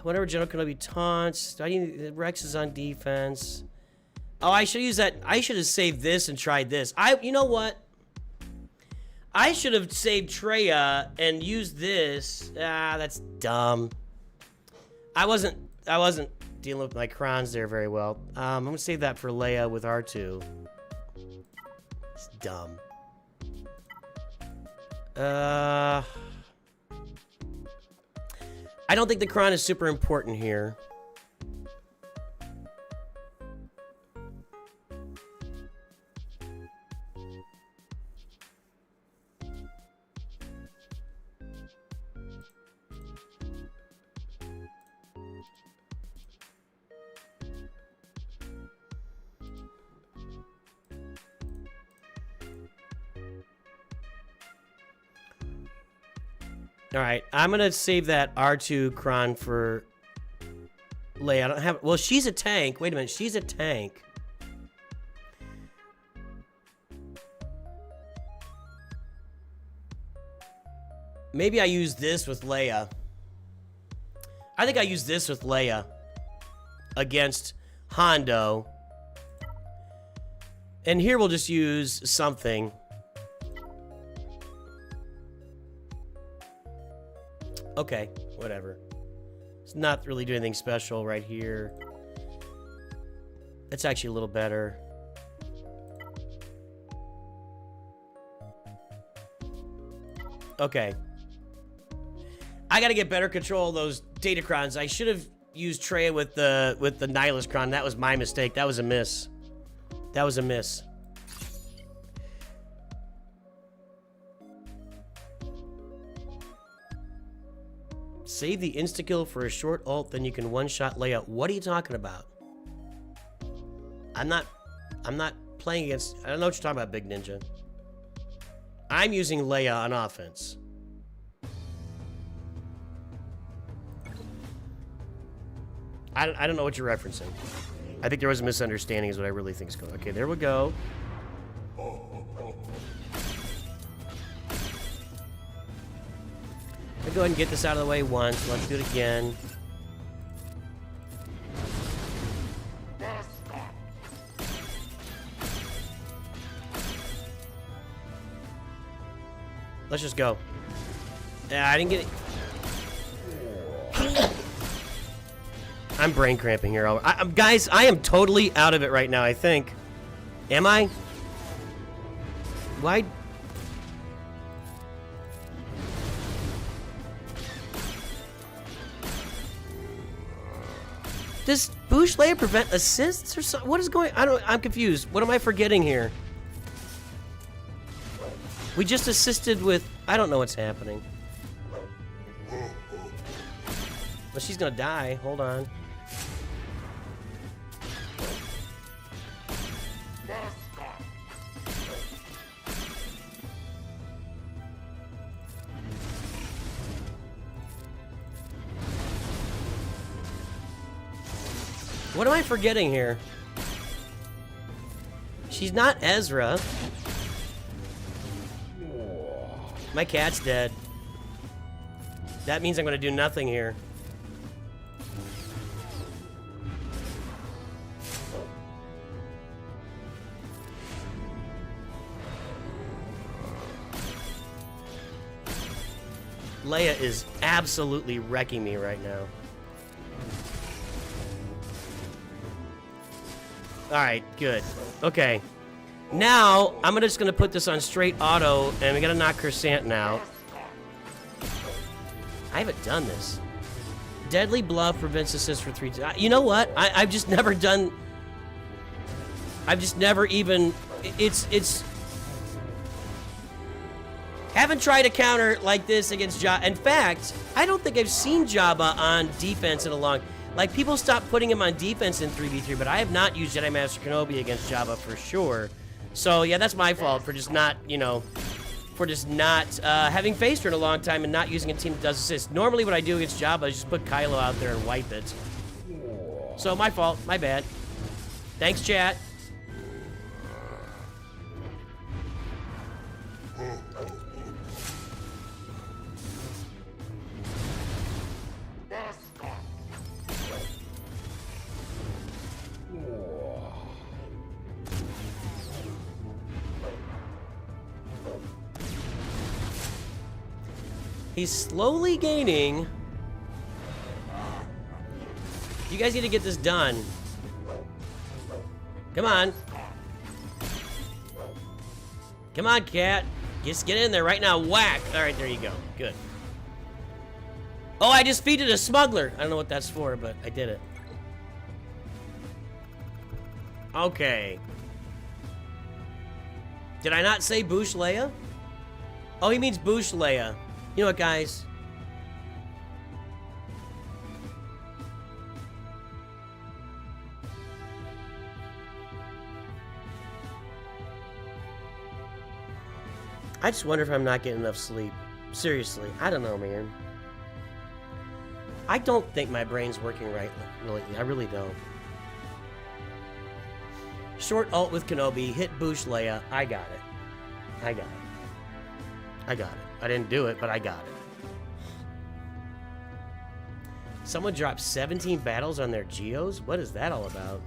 whenever General Kenobi taunts, do I need, Rex is on defense. Oh, I should use that. I should have saved this and tried this. You know what? I should have saved Traya and used this. Ah, that's dumb. I wasn't dealing with my crons there very well. I'm gonna save that for Leia with R2. It's dumb. I don't think the cron is super important here. All right, I'm gonna save that R2 cron for Leia. I don't have. Well, she's a tank. Wait a minute, she's a tank. Maybe I use this with Leia. I think I use this with Leia against Hondo. And here we'll just use something. Okay, whatever. It's not really doing anything special right here. It's actually a little better. Okay. I gotta get better control of those datacrons. I should have used Traya with the Nihilus cron. That was my mistake. That was a miss. That was a miss. Save the insta-kill for a short ult, then you can one-shot Leia. What are you talking about? I'm not playing against... I don't know what you're talking about, Big Ninja. I'm using Leia on offense. I don't know what you're referencing. I think there was a misunderstanding is what I really think is going on. Okay, there we go. I'll go ahead and get this out of the way once. Let's do it again. Let's just go. Yeah, I didn't get it. I'm brain cramping here. Guys, I am totally out of it right now, I think. Am I? Why? Does Boosh Leia prevent assists or something? What is going on? I'm confused. What am I forgetting here? We just assisted with... I don't know what's happening. Well, she's gonna die. Hold on. What am I forgetting here? She's not Ezra. My cat's dead. That means I'm gonna do nothing here. Leia is absolutely wrecking me right now. Alright, good. Okay. Now, I'm just gonna put this on straight auto, and we gotta knock Chrysanthemum out. I haven't done this. Deadly Bluff prevents assist for 3 times. You know what? I've just never done... I've just never even... It's... Haven't tried a counter like this against Jabba. In fact, I don't think I've seen Jabba on defense in a long... Like, people stopped putting him on defense in 3v3, but I have not used Jedi Master Kenobi against Jabba for sure. So, yeah, that's my fault for just not, you know, for just not having faced her in a long time and not using a team that does assist. Normally what I do against Jabba is just put Kylo out there and wipe it. So, my fault. My bad. Thanks, chat. He's slowly gaining. You guys need to get this done. Come on. Come on, cat. Just get in there right now. Whack. All right, there you go. Good. Oh, I just defeated a smuggler. I don't know what that's for, but I did it. Okay. Did I not say Boosh Leia? Oh, he means Boosh Leia. You know what, guys? I just wonder if I'm not getting enough sleep. Seriously, I don't know, man. I don't think my brain's working right, really. I really don't. Short ult with Kenobi, hit Boosh Leia. I got it. I got it. I got it. I didn't do it, but I got it. Someone dropped 17 battles on their Geos? What is that all about?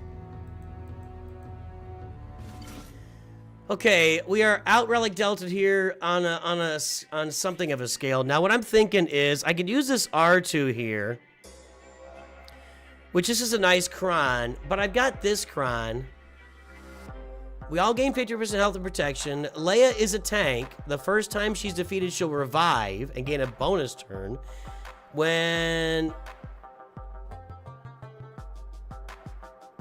Okay, we are out relic delta here on something of a scale. Now, what I'm thinking is I could use this R2 here, which this is a nice Kron, but I've got this Kron. We all gain 50% health and protection. Leia is a tank. The first time she's defeated, she'll revive and gain a bonus turn. When...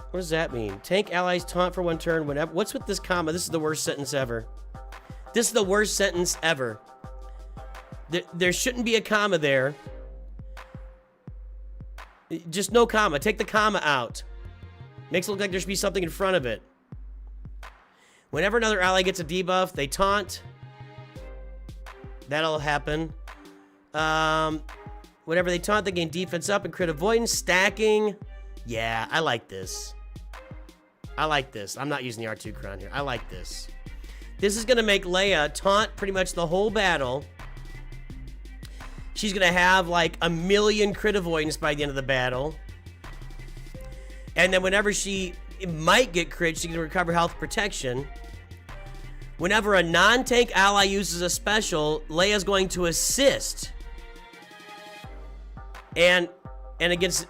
What does that mean? Tank allies taunt for 1 turn whenever... What's with this comma? This is the worst sentence ever. This is the worst sentence ever. There shouldn't be a comma there. Just no comma. Take the comma out. Makes it look like there should be something in front of it. Whenever another ally gets a debuff, they taunt. That'll happen. Whenever they taunt, they gain defense up and crit avoidance. Stacking. Yeah, I like this. I like this. I'm not using the R2 crown here. I like this. This is going to make Leia taunt pretty much the whole battle. She's going to have like 1,000,000 crit avoidance by the end of the battle. And then whenever she might get crit, she can recover health protection. Whenever a non-tank ally uses a special, Leia's going to assist. And against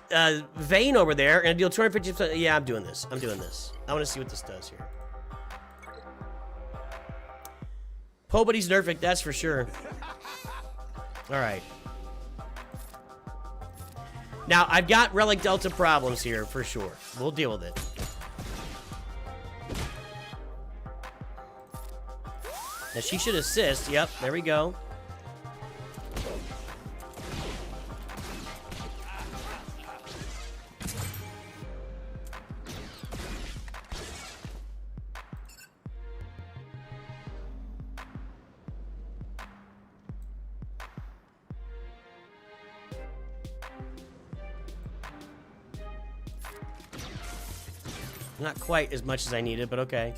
Vayne over there, and deal 250%. Yeah, I'm doing this. I'm doing this. I want to see what this does here. Nobody's nerfing, that's for sure. All right. Now, I've got Relic Delta problems here, for sure. We'll deal with it. Now, she should assist. Yep, there we go. Not quite as much as I needed, but okay.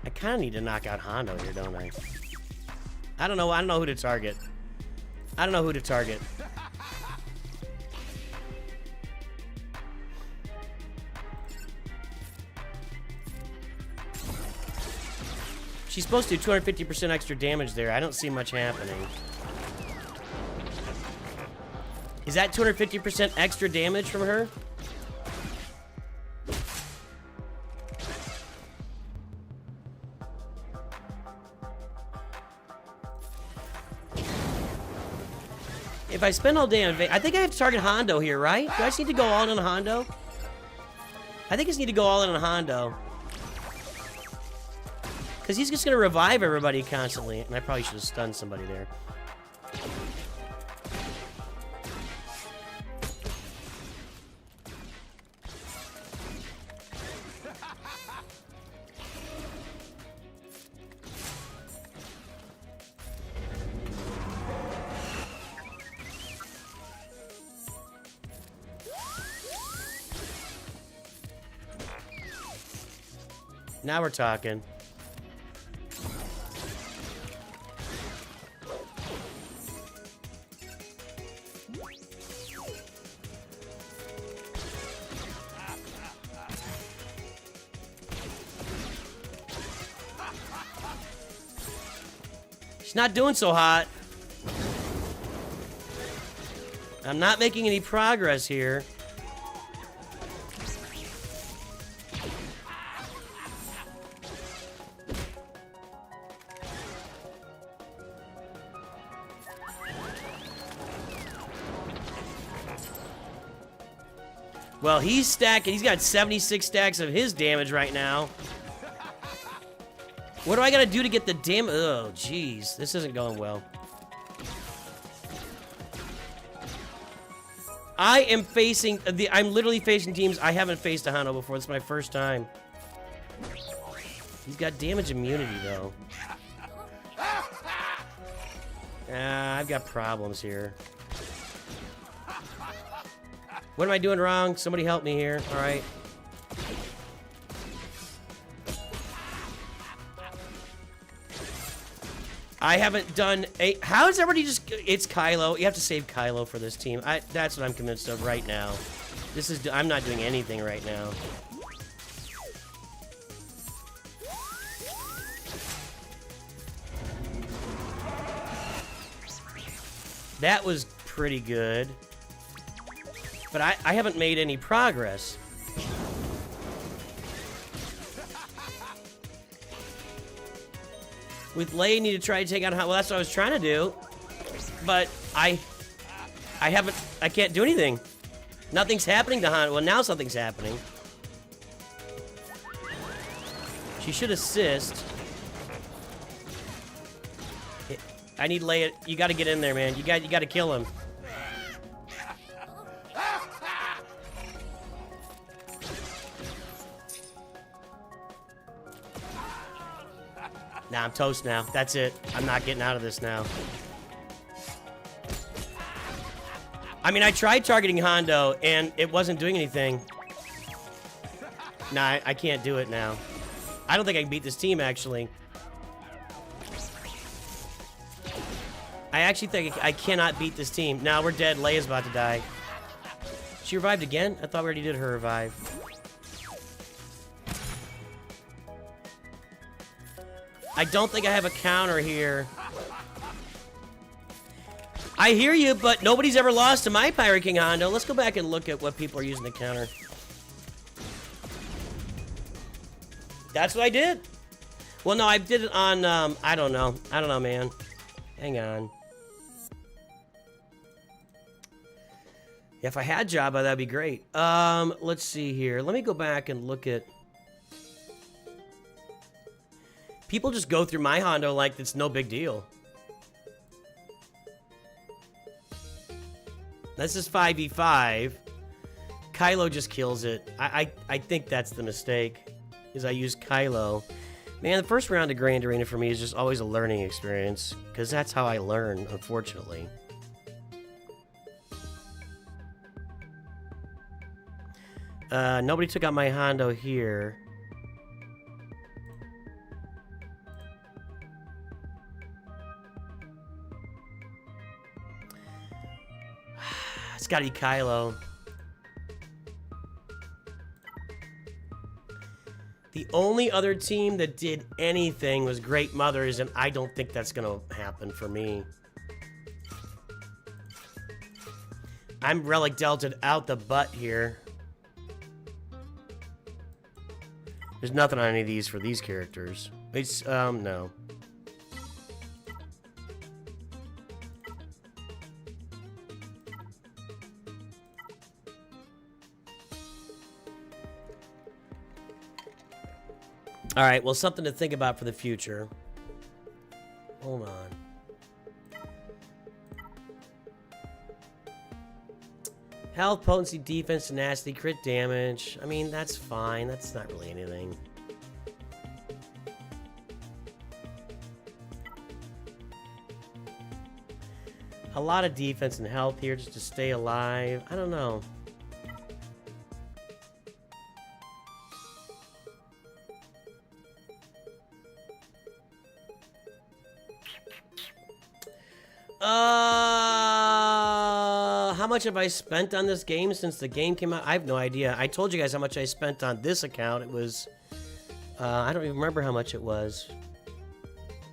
I kind of need to knock out Hondo here, don't I? I don't know who to target. I don't know who to target. She's supposed to do 250% extra damage there. I don't see much happening. Is that 250% extra damage from her? If I spend all day on... I think I have to target Hondo here, right? Do I just need to go all in on Hondo? I think I just need to go all in on Hondo. Because he's just going to revive everybody constantly. And I probably should have stunned somebody there. Now we're talking. It's not doing so hot. I'm not making any progress here. Well, he's stacking. He's got 76 stacks of his damage right now. What do I gotta do to get the damage? Oh, jeez. This isn't going well. I am facing... I'm literally facing teams I haven't faced a Hondo before. This is my first time. He's got damage immunity, though. I've got problems here. What am I doing wrong? Somebody help me here. All right. I haven't done a... How is everybody just... It's Kylo. You have to save Kylo for this team. That's what I'm convinced of right now. This is... I'm not doing anything right now. That was pretty good. But I haven't made any progress. With Lei, need to try to take out... Well, that's what I was trying to do. But I haven't... I can't do anything. Nothing's happening to Han. Well, now something's happening. She should assist. I need Lei... You gotta get in there, man. You gotta kill him. Nah, I'm toast now. That's it. I'm not getting out of this now. I mean, I tried targeting Hondo, and it wasn't doing anything. Nah, I can't do it now. I don't think I can beat this team, actually. I actually think I cannot beat this team. Now we're dead. Leia's about to die. She revived again? I thought we already did her revive. I don't think I have a counter here. I hear you, but nobody's ever lost to my Pirate King Hondo. Let's go back and look at what people are using the counter. That's what I did. Well, no, I did it on, I don't know. I don't know, man. Hang on. Yeah, if I had Jabba, that'd be great. Let's see here. Let me go back and look at... People just go through my Hondo like it's no big deal. This is 5v5. Kylo just kills it. I think that's the mistake, is I use Kylo. Man, the first round of Grand Arena for me is just always a learning experience, because that's how I learn, unfortunately. Nobody took out my Hondo here. It's gotta be Kylo. The only other team that did anything was Great Mothers, and I don't think that's gonna happen for me. I'm Relic Delta'd out the butt here. There's nothing on any of these for these characters. It's, no. All right, well, something to think about for the future. Hold on. Health, potency, defense, tenacity, crit damage. I mean, that's fine. That's not really anything. A lot of defense and health here just to stay alive. I don't know. How much have I spent on this game since the game came out? I have no idea. I told you guys how much I spent on this account. It was, I don't even remember how much it was.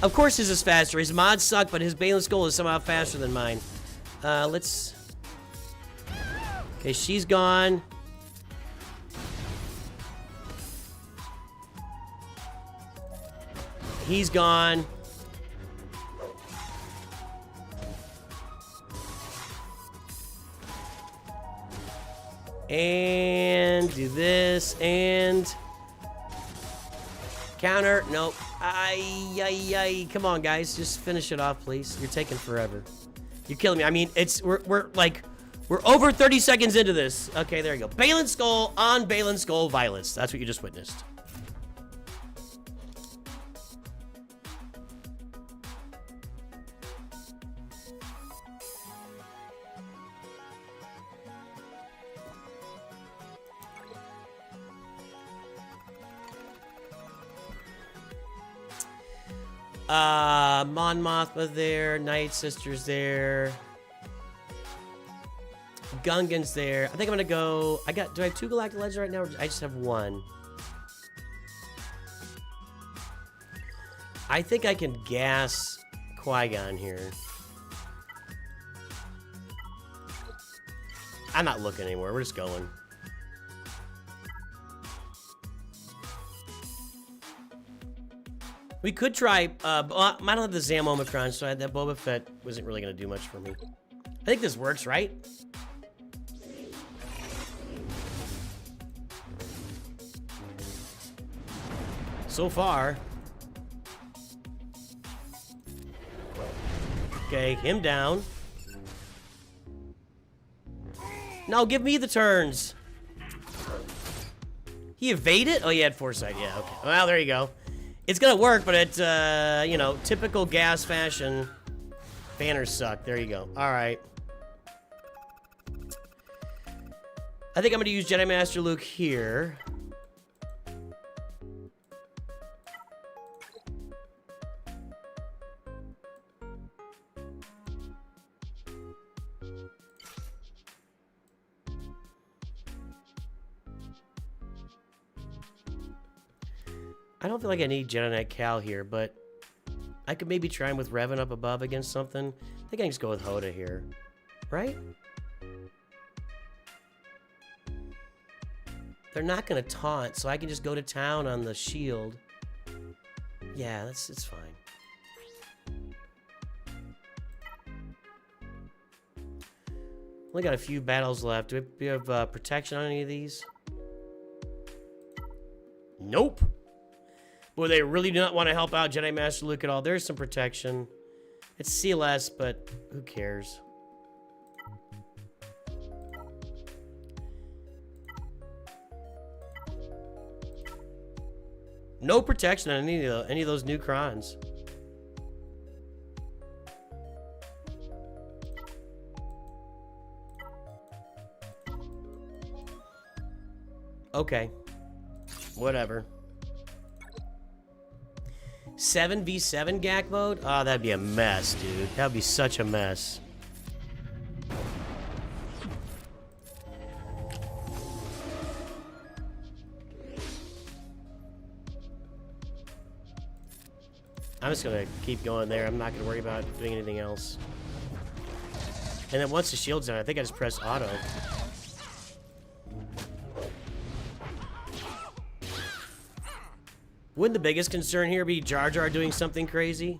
Of course his is faster. His mods suck, but his Balin Skull is somehow faster than mine. Let's... Okay, she's gone. He's gone. And do this, and... Counter, nope. Ay. Come on, guys, just finish it off, please. You're taking forever. You're killing me. I mean, we're over 30 seconds into this. Okay, there you go. Balin Skull on Balin Skull violence. That's what you just witnessed. Mon Mothma there, Night Sister's there, Gungan's there. I think I'm gonna go. Do I have 2 Galactic Legends right now, or I just have 1? I think I can gas Qui-Gon here. I'm not looking anymore. We're just going. We could try, I don't have the Zam Omicron, so that Boba Fett wasn't really going to do much for me. I think this works, right? So far. Okay, him down. No, give me the turns. He evaded? Oh, he had foresight. Yeah, okay. Well, there you go. It's gonna work, but it's, you know, typical gas fashion. Banners suck. There you go. All right. I think I'm gonna use Jedi Master Luke here. I don't feel like I need Jedi Knight Cal here, but I could maybe try him with Revan up above against something. I think I can just go with Hoda here. Right? They're not going to taunt, so I can just go to town on the shield. Yeah, it's fine. Only got a few battles left. Do we have protection on any of these? Nope. Boy, they really do not want to help out Jedi Master Luke at all. There's some protection. It's CLS, but who cares? No protection on any of those new Krons. Okay. Whatever. 7v7 GAC mode? Oh, that'd be a mess, dude. That'd be such a mess. I'm just gonna keep going there. I'm not gonna worry about doing anything else. And then once the shield's down, I think I just press auto. Wouldn't the biggest concern here be Jar Jar doing something crazy?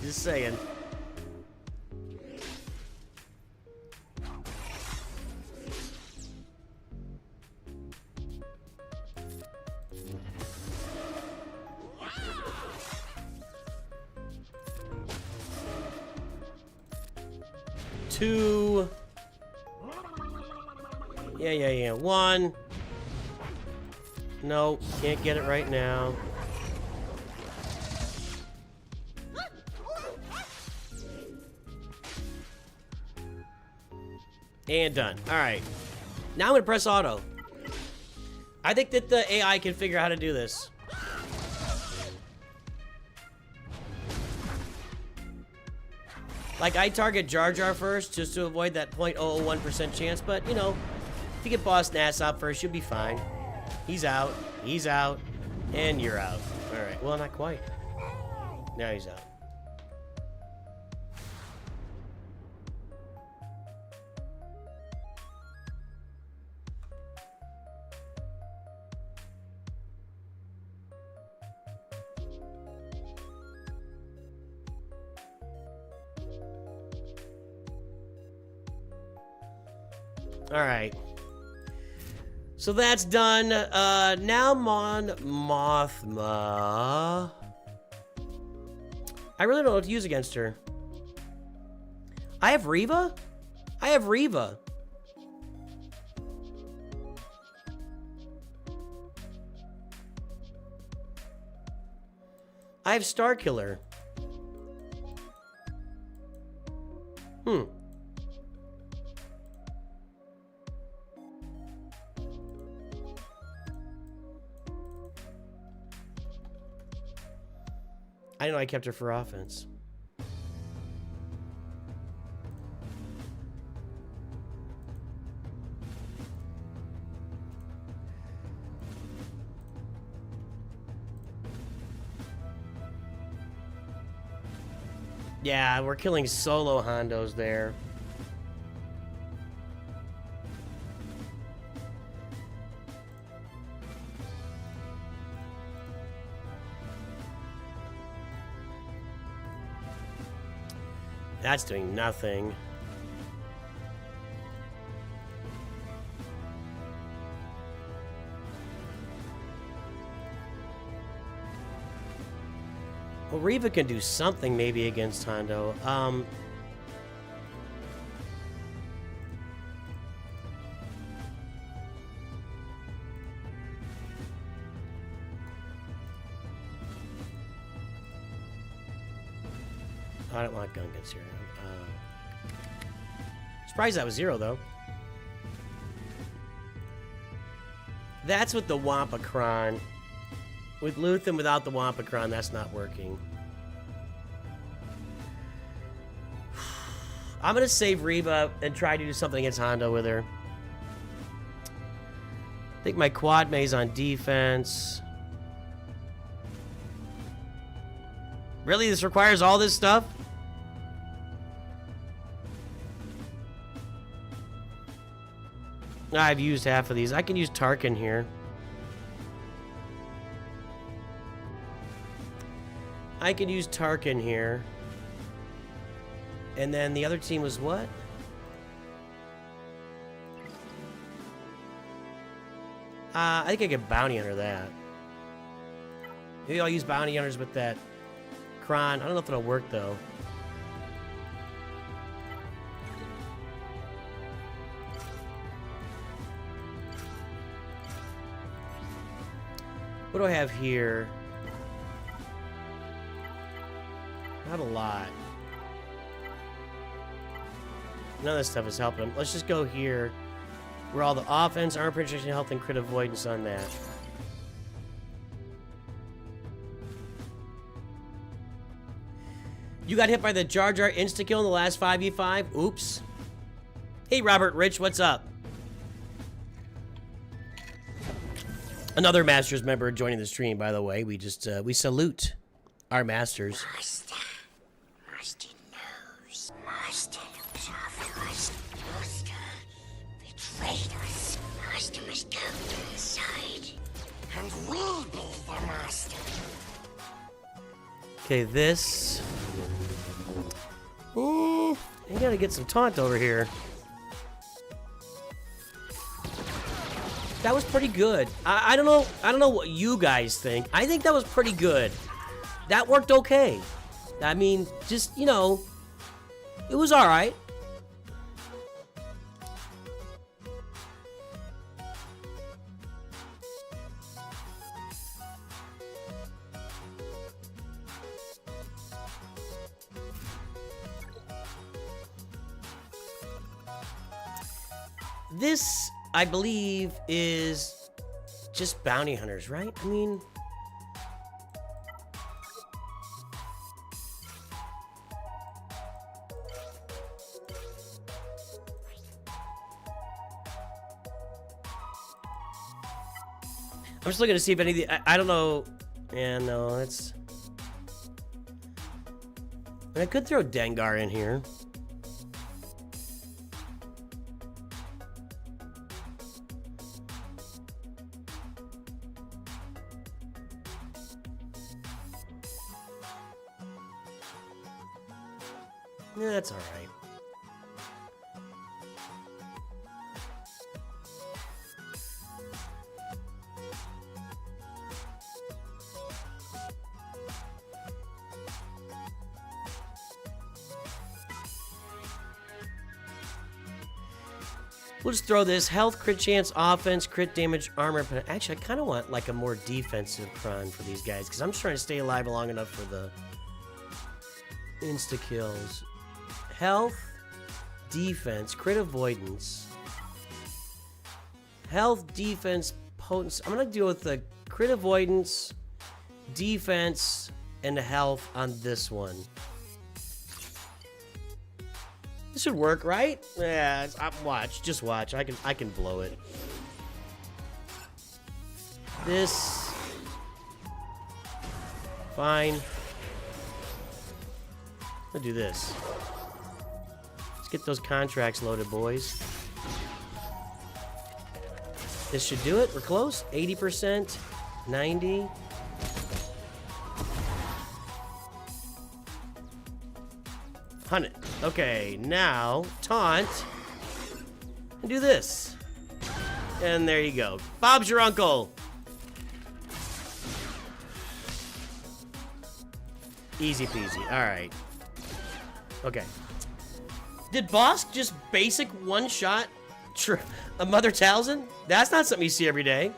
Just saying. Two. Yeah. 1. No, can't get it right now. And done. All right. Now I'm going to press auto. I think that the AI can figure out how to do this. Like, I target Jar Jar first just to avoid that 0.001% chance, but, you know, if you get Boss Nass out first, you'll be fine. He's out, and you're out. All right, well, not quite. Now he's out. All right. So that's done. Now Mon Mothma. I really don't know what to use against her. I have Reva? I have Reva. I have Starkiller. I didn't know I kept her for offense. Yeah, we're killing solo Hondos there. That's doing nothing. Well, Reva can do something maybe against Hondo. I don't want gun gets here. Surprised that was 0 though. That's with the Wampacron. With Luthen without the Wampacron, that's not working. I'm gonna save Reba and try to do something against Hondo with her. I think my quad maze on defense. Really, this requires all this stuff? I've used half of these. I can use Tarkin here. I can use Tarkin here. And then the other team was what? I think I get bounty under that. Maybe I'll use bounty hunters with that Kron. I don't know if it'll work though. What do I have here? Not a lot. None of this stuff is helping him. Let's just go here. Where all the offense, armor penetration, health, and crit avoidance on that. You got hit by the Jar Jar insta-kill in the last 5v5? Oops. Hey, Robert Rich, what's up? Another Masters member joining the stream, by the way. We just, we salute our Masters. Master knows. Master looks after us. Master betrayed us. Master must go to the side. And we'll be the Master. Okay, this. You gotta get some taunt over here. That was pretty good. I don't know what you guys think. I think that was pretty good. That worked okay. I mean, just, you know, it was all right. This, I believe, is just bounty hunters, right? I mean... I'm just looking to see if any of the... I don't know... Yeah, no, that's... And I could throw Dengar in here. Yeah, that's all right. We'll just throw this health, crit chance, offense, crit damage, armor. But actually, I kind of want like a more defensive Kron for these guys because I'm just trying to stay alive long enough for the insta kills. Health, defense, crit avoidance. Health, defense, potency. I'm gonna deal with the crit avoidance, defense, and health on this one. This should work, right? Yeah, watch. Just watch. I can blow it. This. Fine. I'm gonna do this. Let's get those contracts loaded, boys. This should do it. We're close. 80%. 90. $100. Okay, now taunt and do this. And there you go. Bob's your uncle. Easy peasy. All right. Okay. Did Bosk just basic one shot a Mother Talzin? That's not something you see every day.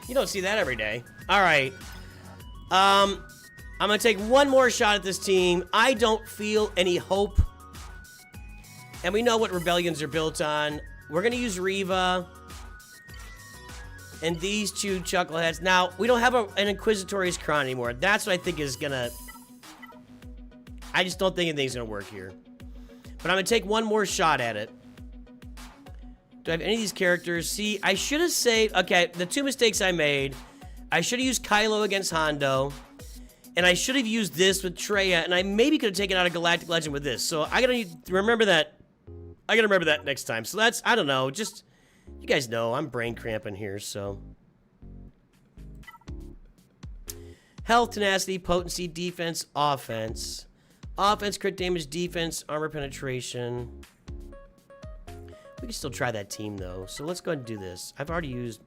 You don't see that every day. All right. I'm going to take one more shot at this team. I don't feel any hope. And we know what rebellions are built on. We're going to use Riva. And these two chuckleheads. Now, we don't have an Inquisitorious Kron anymore. That's what I think is going to... I just don't think anything's going to work here. But I'm going to take one more shot at it. Do I have any of these characters? See, I should have saved... Okay, the two mistakes I made. I should have used Kylo against Hondo. And I should have used this with Traya. And I maybe could have taken out a Galactic Legend with this. So I gotta remember that. I gotta remember that next time. So that's... I don't know. Just... You guys know, I'm brain cramping here, so... Health, tenacity, potency, defense, offense. Offense, crit damage, defense, armor penetration... We can still try that team, though. So let's go ahead and do this. I've already used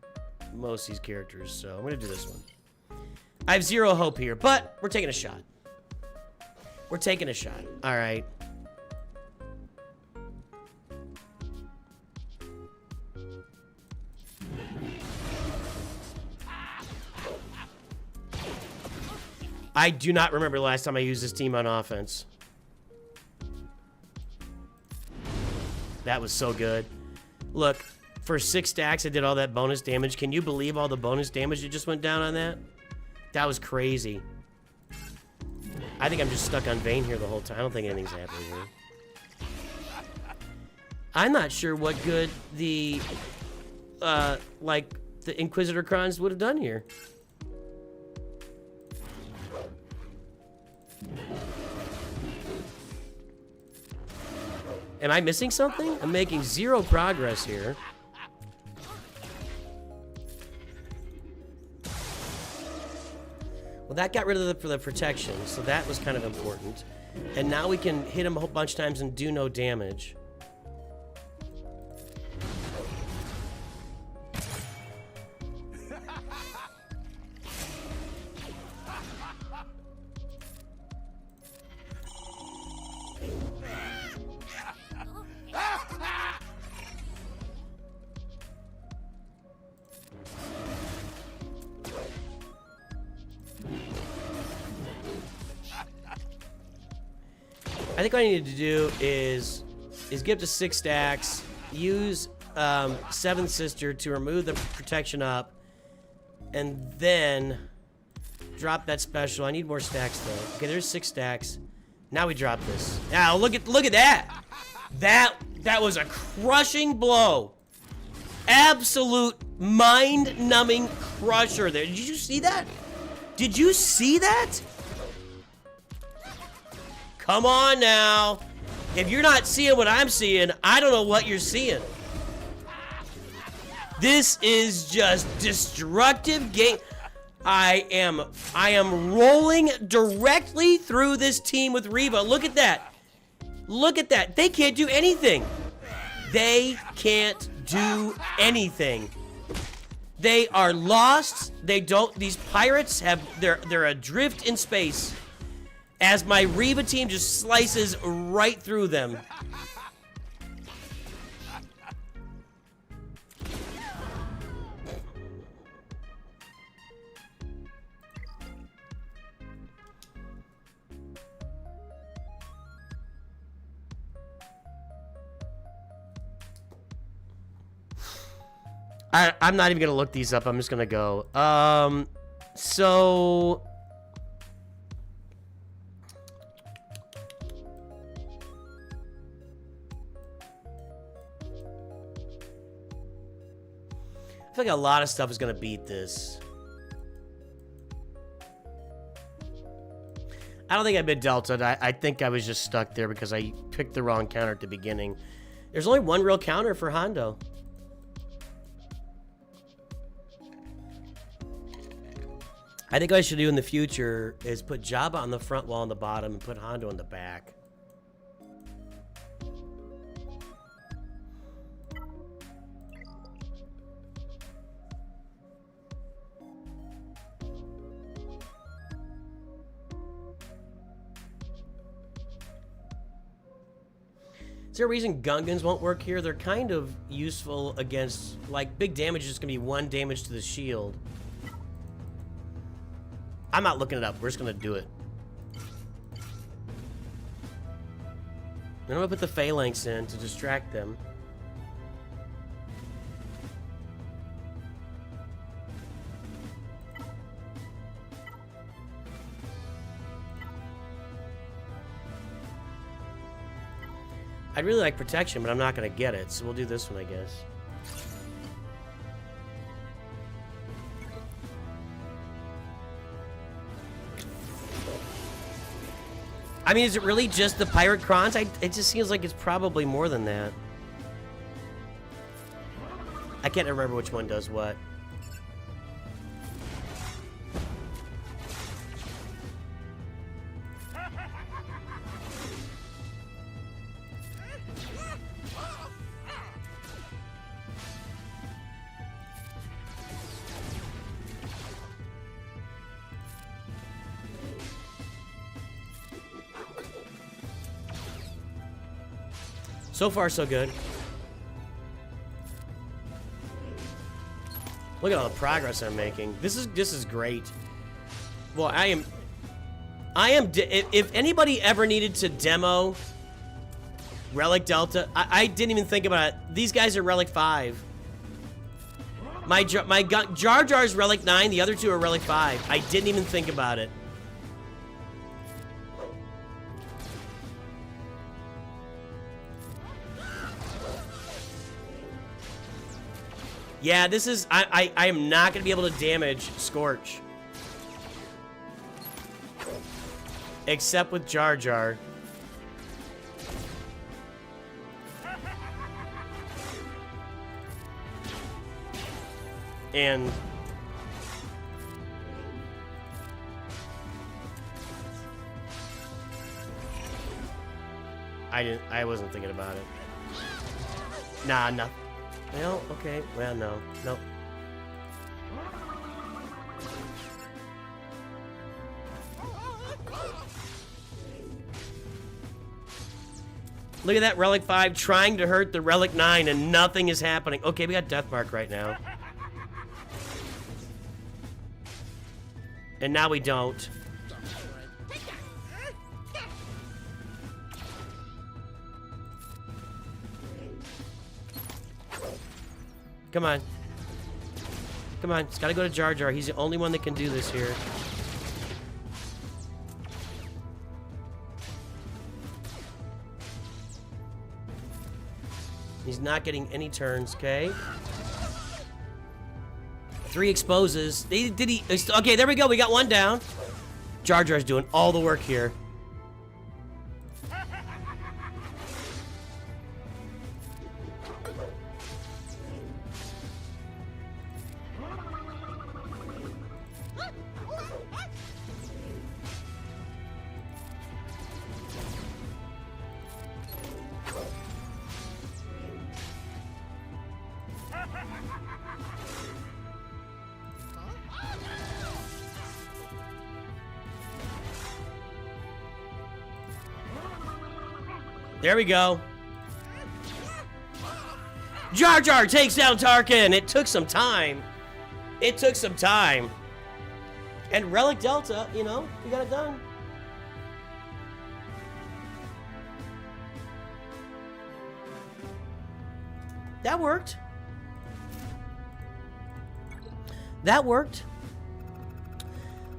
most of these characters, so I'm going to do this one. I have zero hope here, but we're taking a shot. We're taking a shot. All right. I do not remember the last time I used this team on offense. That was so good. Look, for 6 stacks, I did all that bonus damage. Can you believe all the bonus damage that just went down on that? That was crazy. I think I'm just stuck on Vayne here the whole time. I don't think anything's happening here. I'm not sure what good the, like, the Inquisitor Krons would have done here. Am I missing something? I'm making zero progress here. Well, that got rid of the protection, so that was kind of important. And now we can hit him a whole bunch of times and do no damage. I think what I need to do is get up to 6 stacks, use Seventh Sister to remove the protection up, and then drop that special. I need more stacks though. Okay, there's 6 stacks. Now we drop this. Now look at that. That was a crushing blow. Absolute mind-numbing crusher there. Did you see that? Did you see that? Come on now. If you're not seeing what I'm seeing, I don't know what you're seeing. This is just destructive game. I am rolling directly through this team with Reva. Look at that. Look at that. They can't do anything. They can't do anything. They are lost. They don't. These pirates have. They're adrift in space. As my Reva team just slices right through them. I'm not even gonna look these up. I'm just gonna go. So I feel like a lot of stuff is gonna beat this. I don't think I've been Delta. I think I was just stuck there because I picked the wrong counter at the beginning. There's only one real counter for Hondo. I think what I should do in the future is put Jabba on the front wall on the bottom and put Hondo in the back. Is there a reason Gungans won't work here? They're kind of useful against, like, big damage is just going to be 1 damage to the shield. I'm not looking it up. We're just going to do it. I'm going to put the phalanx in to distract them. I'd really like protection, but I'm not going to get it, so we'll do this one, I guess. I mean, is it really just the pirate crons? It just seems like it's probably more than that. I can't remember which one does what. So far, so good. Look at all the progress I'm making. This is great. Well, I am. If anybody ever needed to demo Relic Delta, I didn't even think about it. These guys are Relic 5. My Jar Jar's Relic 9. The other two are Relic 5. I didn't even think about it. Yeah, this is... I am not going to be able to damage Scorch. Except with Jar Jar. And... I wasn't thinking about it. Nah, no. Well, okay. Well, no. Nope. Look at that Relic 5 trying to hurt the Relic 9 and nothing is happening. Okay, we got Deathmark right now. And now we don't. Come on. Come on. It's got to go to Jar Jar. He's the only one that can do this here. He's not getting any turns, okay? 3 exposes. Okay, there we go. We got 1 down. Jar Jar's doing all the work here. There we go. Jar Jar takes down Tarkin. It took some time. It took some time. And Relic Delta, you know, we got it done. That worked. That worked.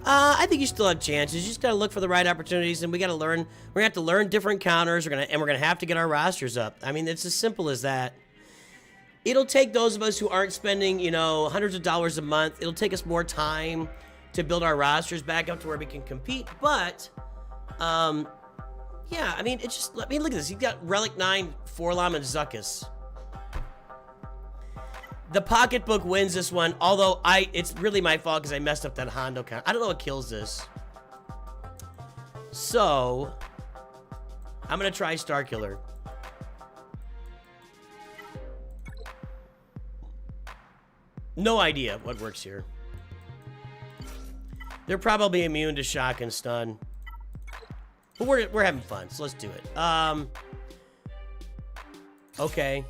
I think you still have chances. You just gotta look for the right opportunities, and we gotta learn. We're gonna have to learn different counters. We're gonna have to get our rosters up. I mean, it's as simple as that. It'll take those of us who aren't spending, you know, hundreds of dollars a month. It'll take us more time to build our rosters back up to where we can compete. But, yeah, I mean, it's just. I mean, look at this. You've got Relic 9, Forlom, and Zuckuss. The pocketbook wins this one, although it's really my fault because I messed up that Hondo count. I don't know what kills this. So, I'm going to try Starkiller. No idea what works here. They're probably immune to shock and stun. But we're having fun, so let's do it. Okay.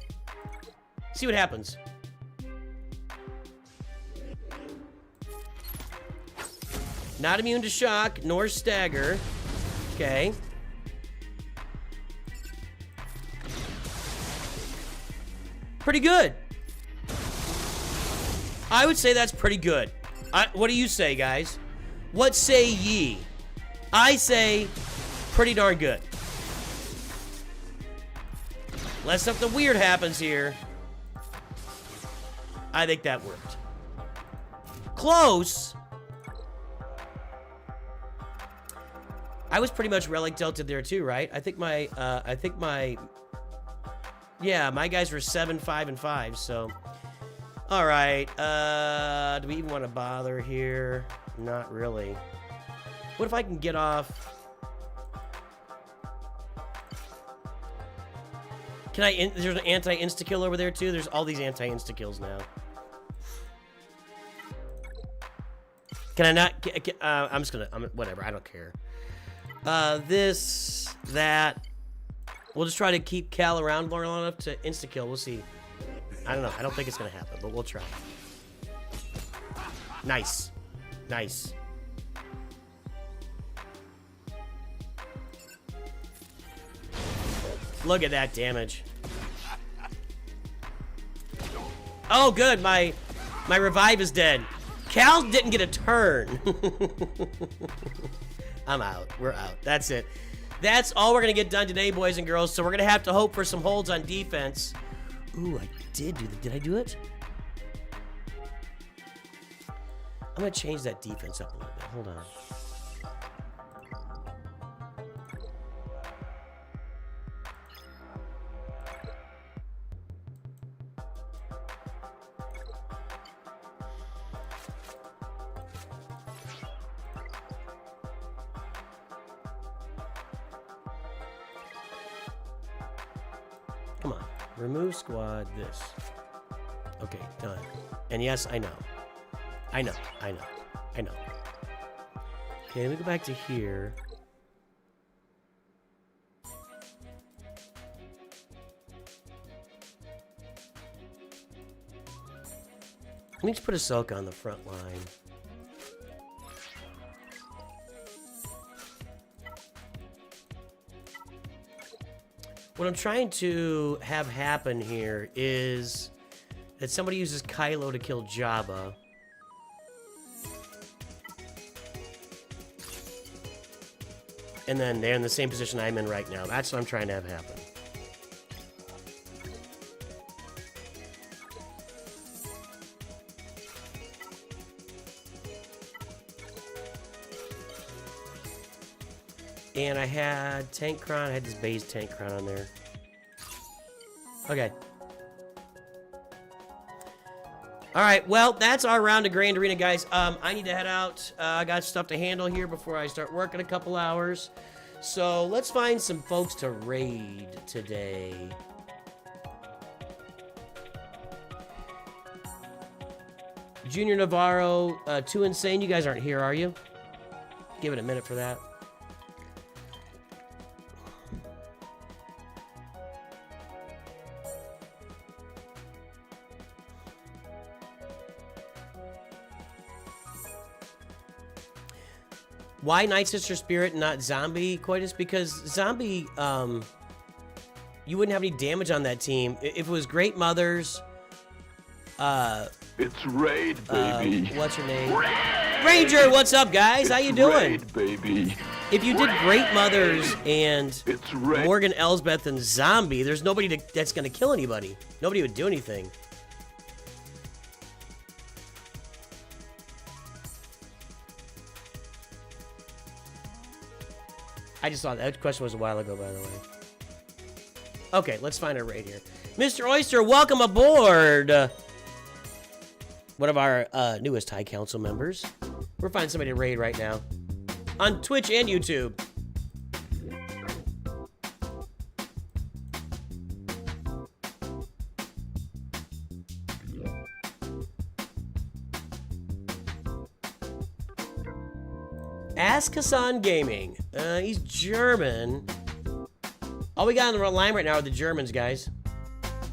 See what happens. Not immune to shock, nor stagger. Okay. Pretty good. I would say that's pretty good. What do you say, guys? What say ye? I say pretty darn good. Unless something weird happens here. I think that worked. Close. I was pretty much Relic Delta there too, right? I think my guys were 7, 5, and 5, so. All right, do we even want to bother here? Not really. What if I can get off? Can I, there's an anti-insta-kill over there too? There's all these anti-insta-kills now. Can I not, I'm just gonna, whatever, I don't care. This, that. We'll just try to keep Cal around long enough to insta-kill. We'll see. I don't know. I don't think it's going to happen, but we'll try. Nice. Nice. Look at that damage. Oh, good. My revive is dead. Cal didn't get a turn. I'm out. We're out. That's it. That's all we're going to get done today, boys and girls. So we're going to have to hope for some holds on defense. Ooh, I did do that. Did I do it? I'm going to change that defense up a little bit. Hold on. Come on. Remove squad this. Okay, done. And yes, I know. I know. I know. I know. Okay, let me go back to here. Let me just put Ahsoka on the front line. What I'm trying to have happen here is that somebody uses Kylo to kill Jabba. And then they're in the same position I'm in right now. That's what I'm trying to have happen. And I had Tank Crown. I had this base Tank Crown on there. Okay. All right, well, that's our round of Grand Arena, guys. I need to head out. I got stuff to handle here before I start working a couple hours. So let's find some folks to raid today. Junior Navarro, Too Insane. You guys aren't here, are you? Give it a minute for that. Why Night Sister Spirit and not Zombie, Coitus? Because Zombie, you wouldn't have any damage on that team. If it was Great Mothers, It's Raid, baby. What's your name? Ranger, what's up, guys? How you doing? Raid, baby. If you did Great Mothers and It's Raid. Morgan Elsbeth and Zombie, there's nobody that's going to kill anybody. Nobody would do anything. I just saw that question was a while ago, by the way. Okay, let's find a raid here. Mr. Oyster, welcome aboard. One of our newest High Council members. We're finding somebody to raid right now. On Twitch and YouTube. Ask Hassan Gaming. He's German. All we got on the line right now are the Germans, guys.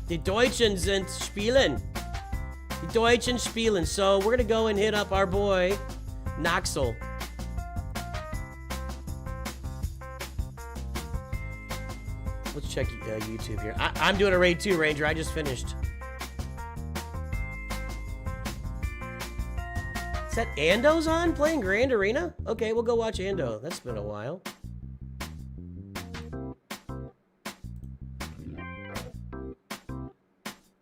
Die Deutschen sind spielen. Die Deutschen spielen. So we're gonna go and hit up our boy, Noxel. Let's check YouTube here. I'm doing a raid too, Ranger. I just finished. Is that Ando's on playing Grand Arena? Okay, we'll go watch Ando. That's been a while.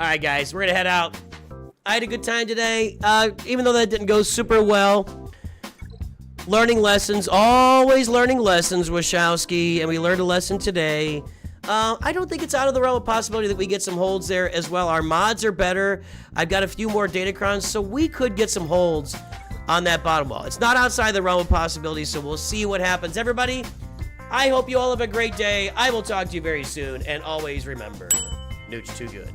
Alright, guys, we're gonna head out. I had a good time today, even though that didn't go super well. Learning lessons, always learning lessons, Wachowski, and we learned a lesson today. I don't think it's out of the realm of possibility that we get some holds there as well. Our mods are better. I've got a few more Datacrons, so we could get some holds on that bottom wall. It's not outside the realm of possibility, so we'll see what happens. Everybody, I hope you all have a great day. I will talk to you very soon, and always remember, Nooch2Gud.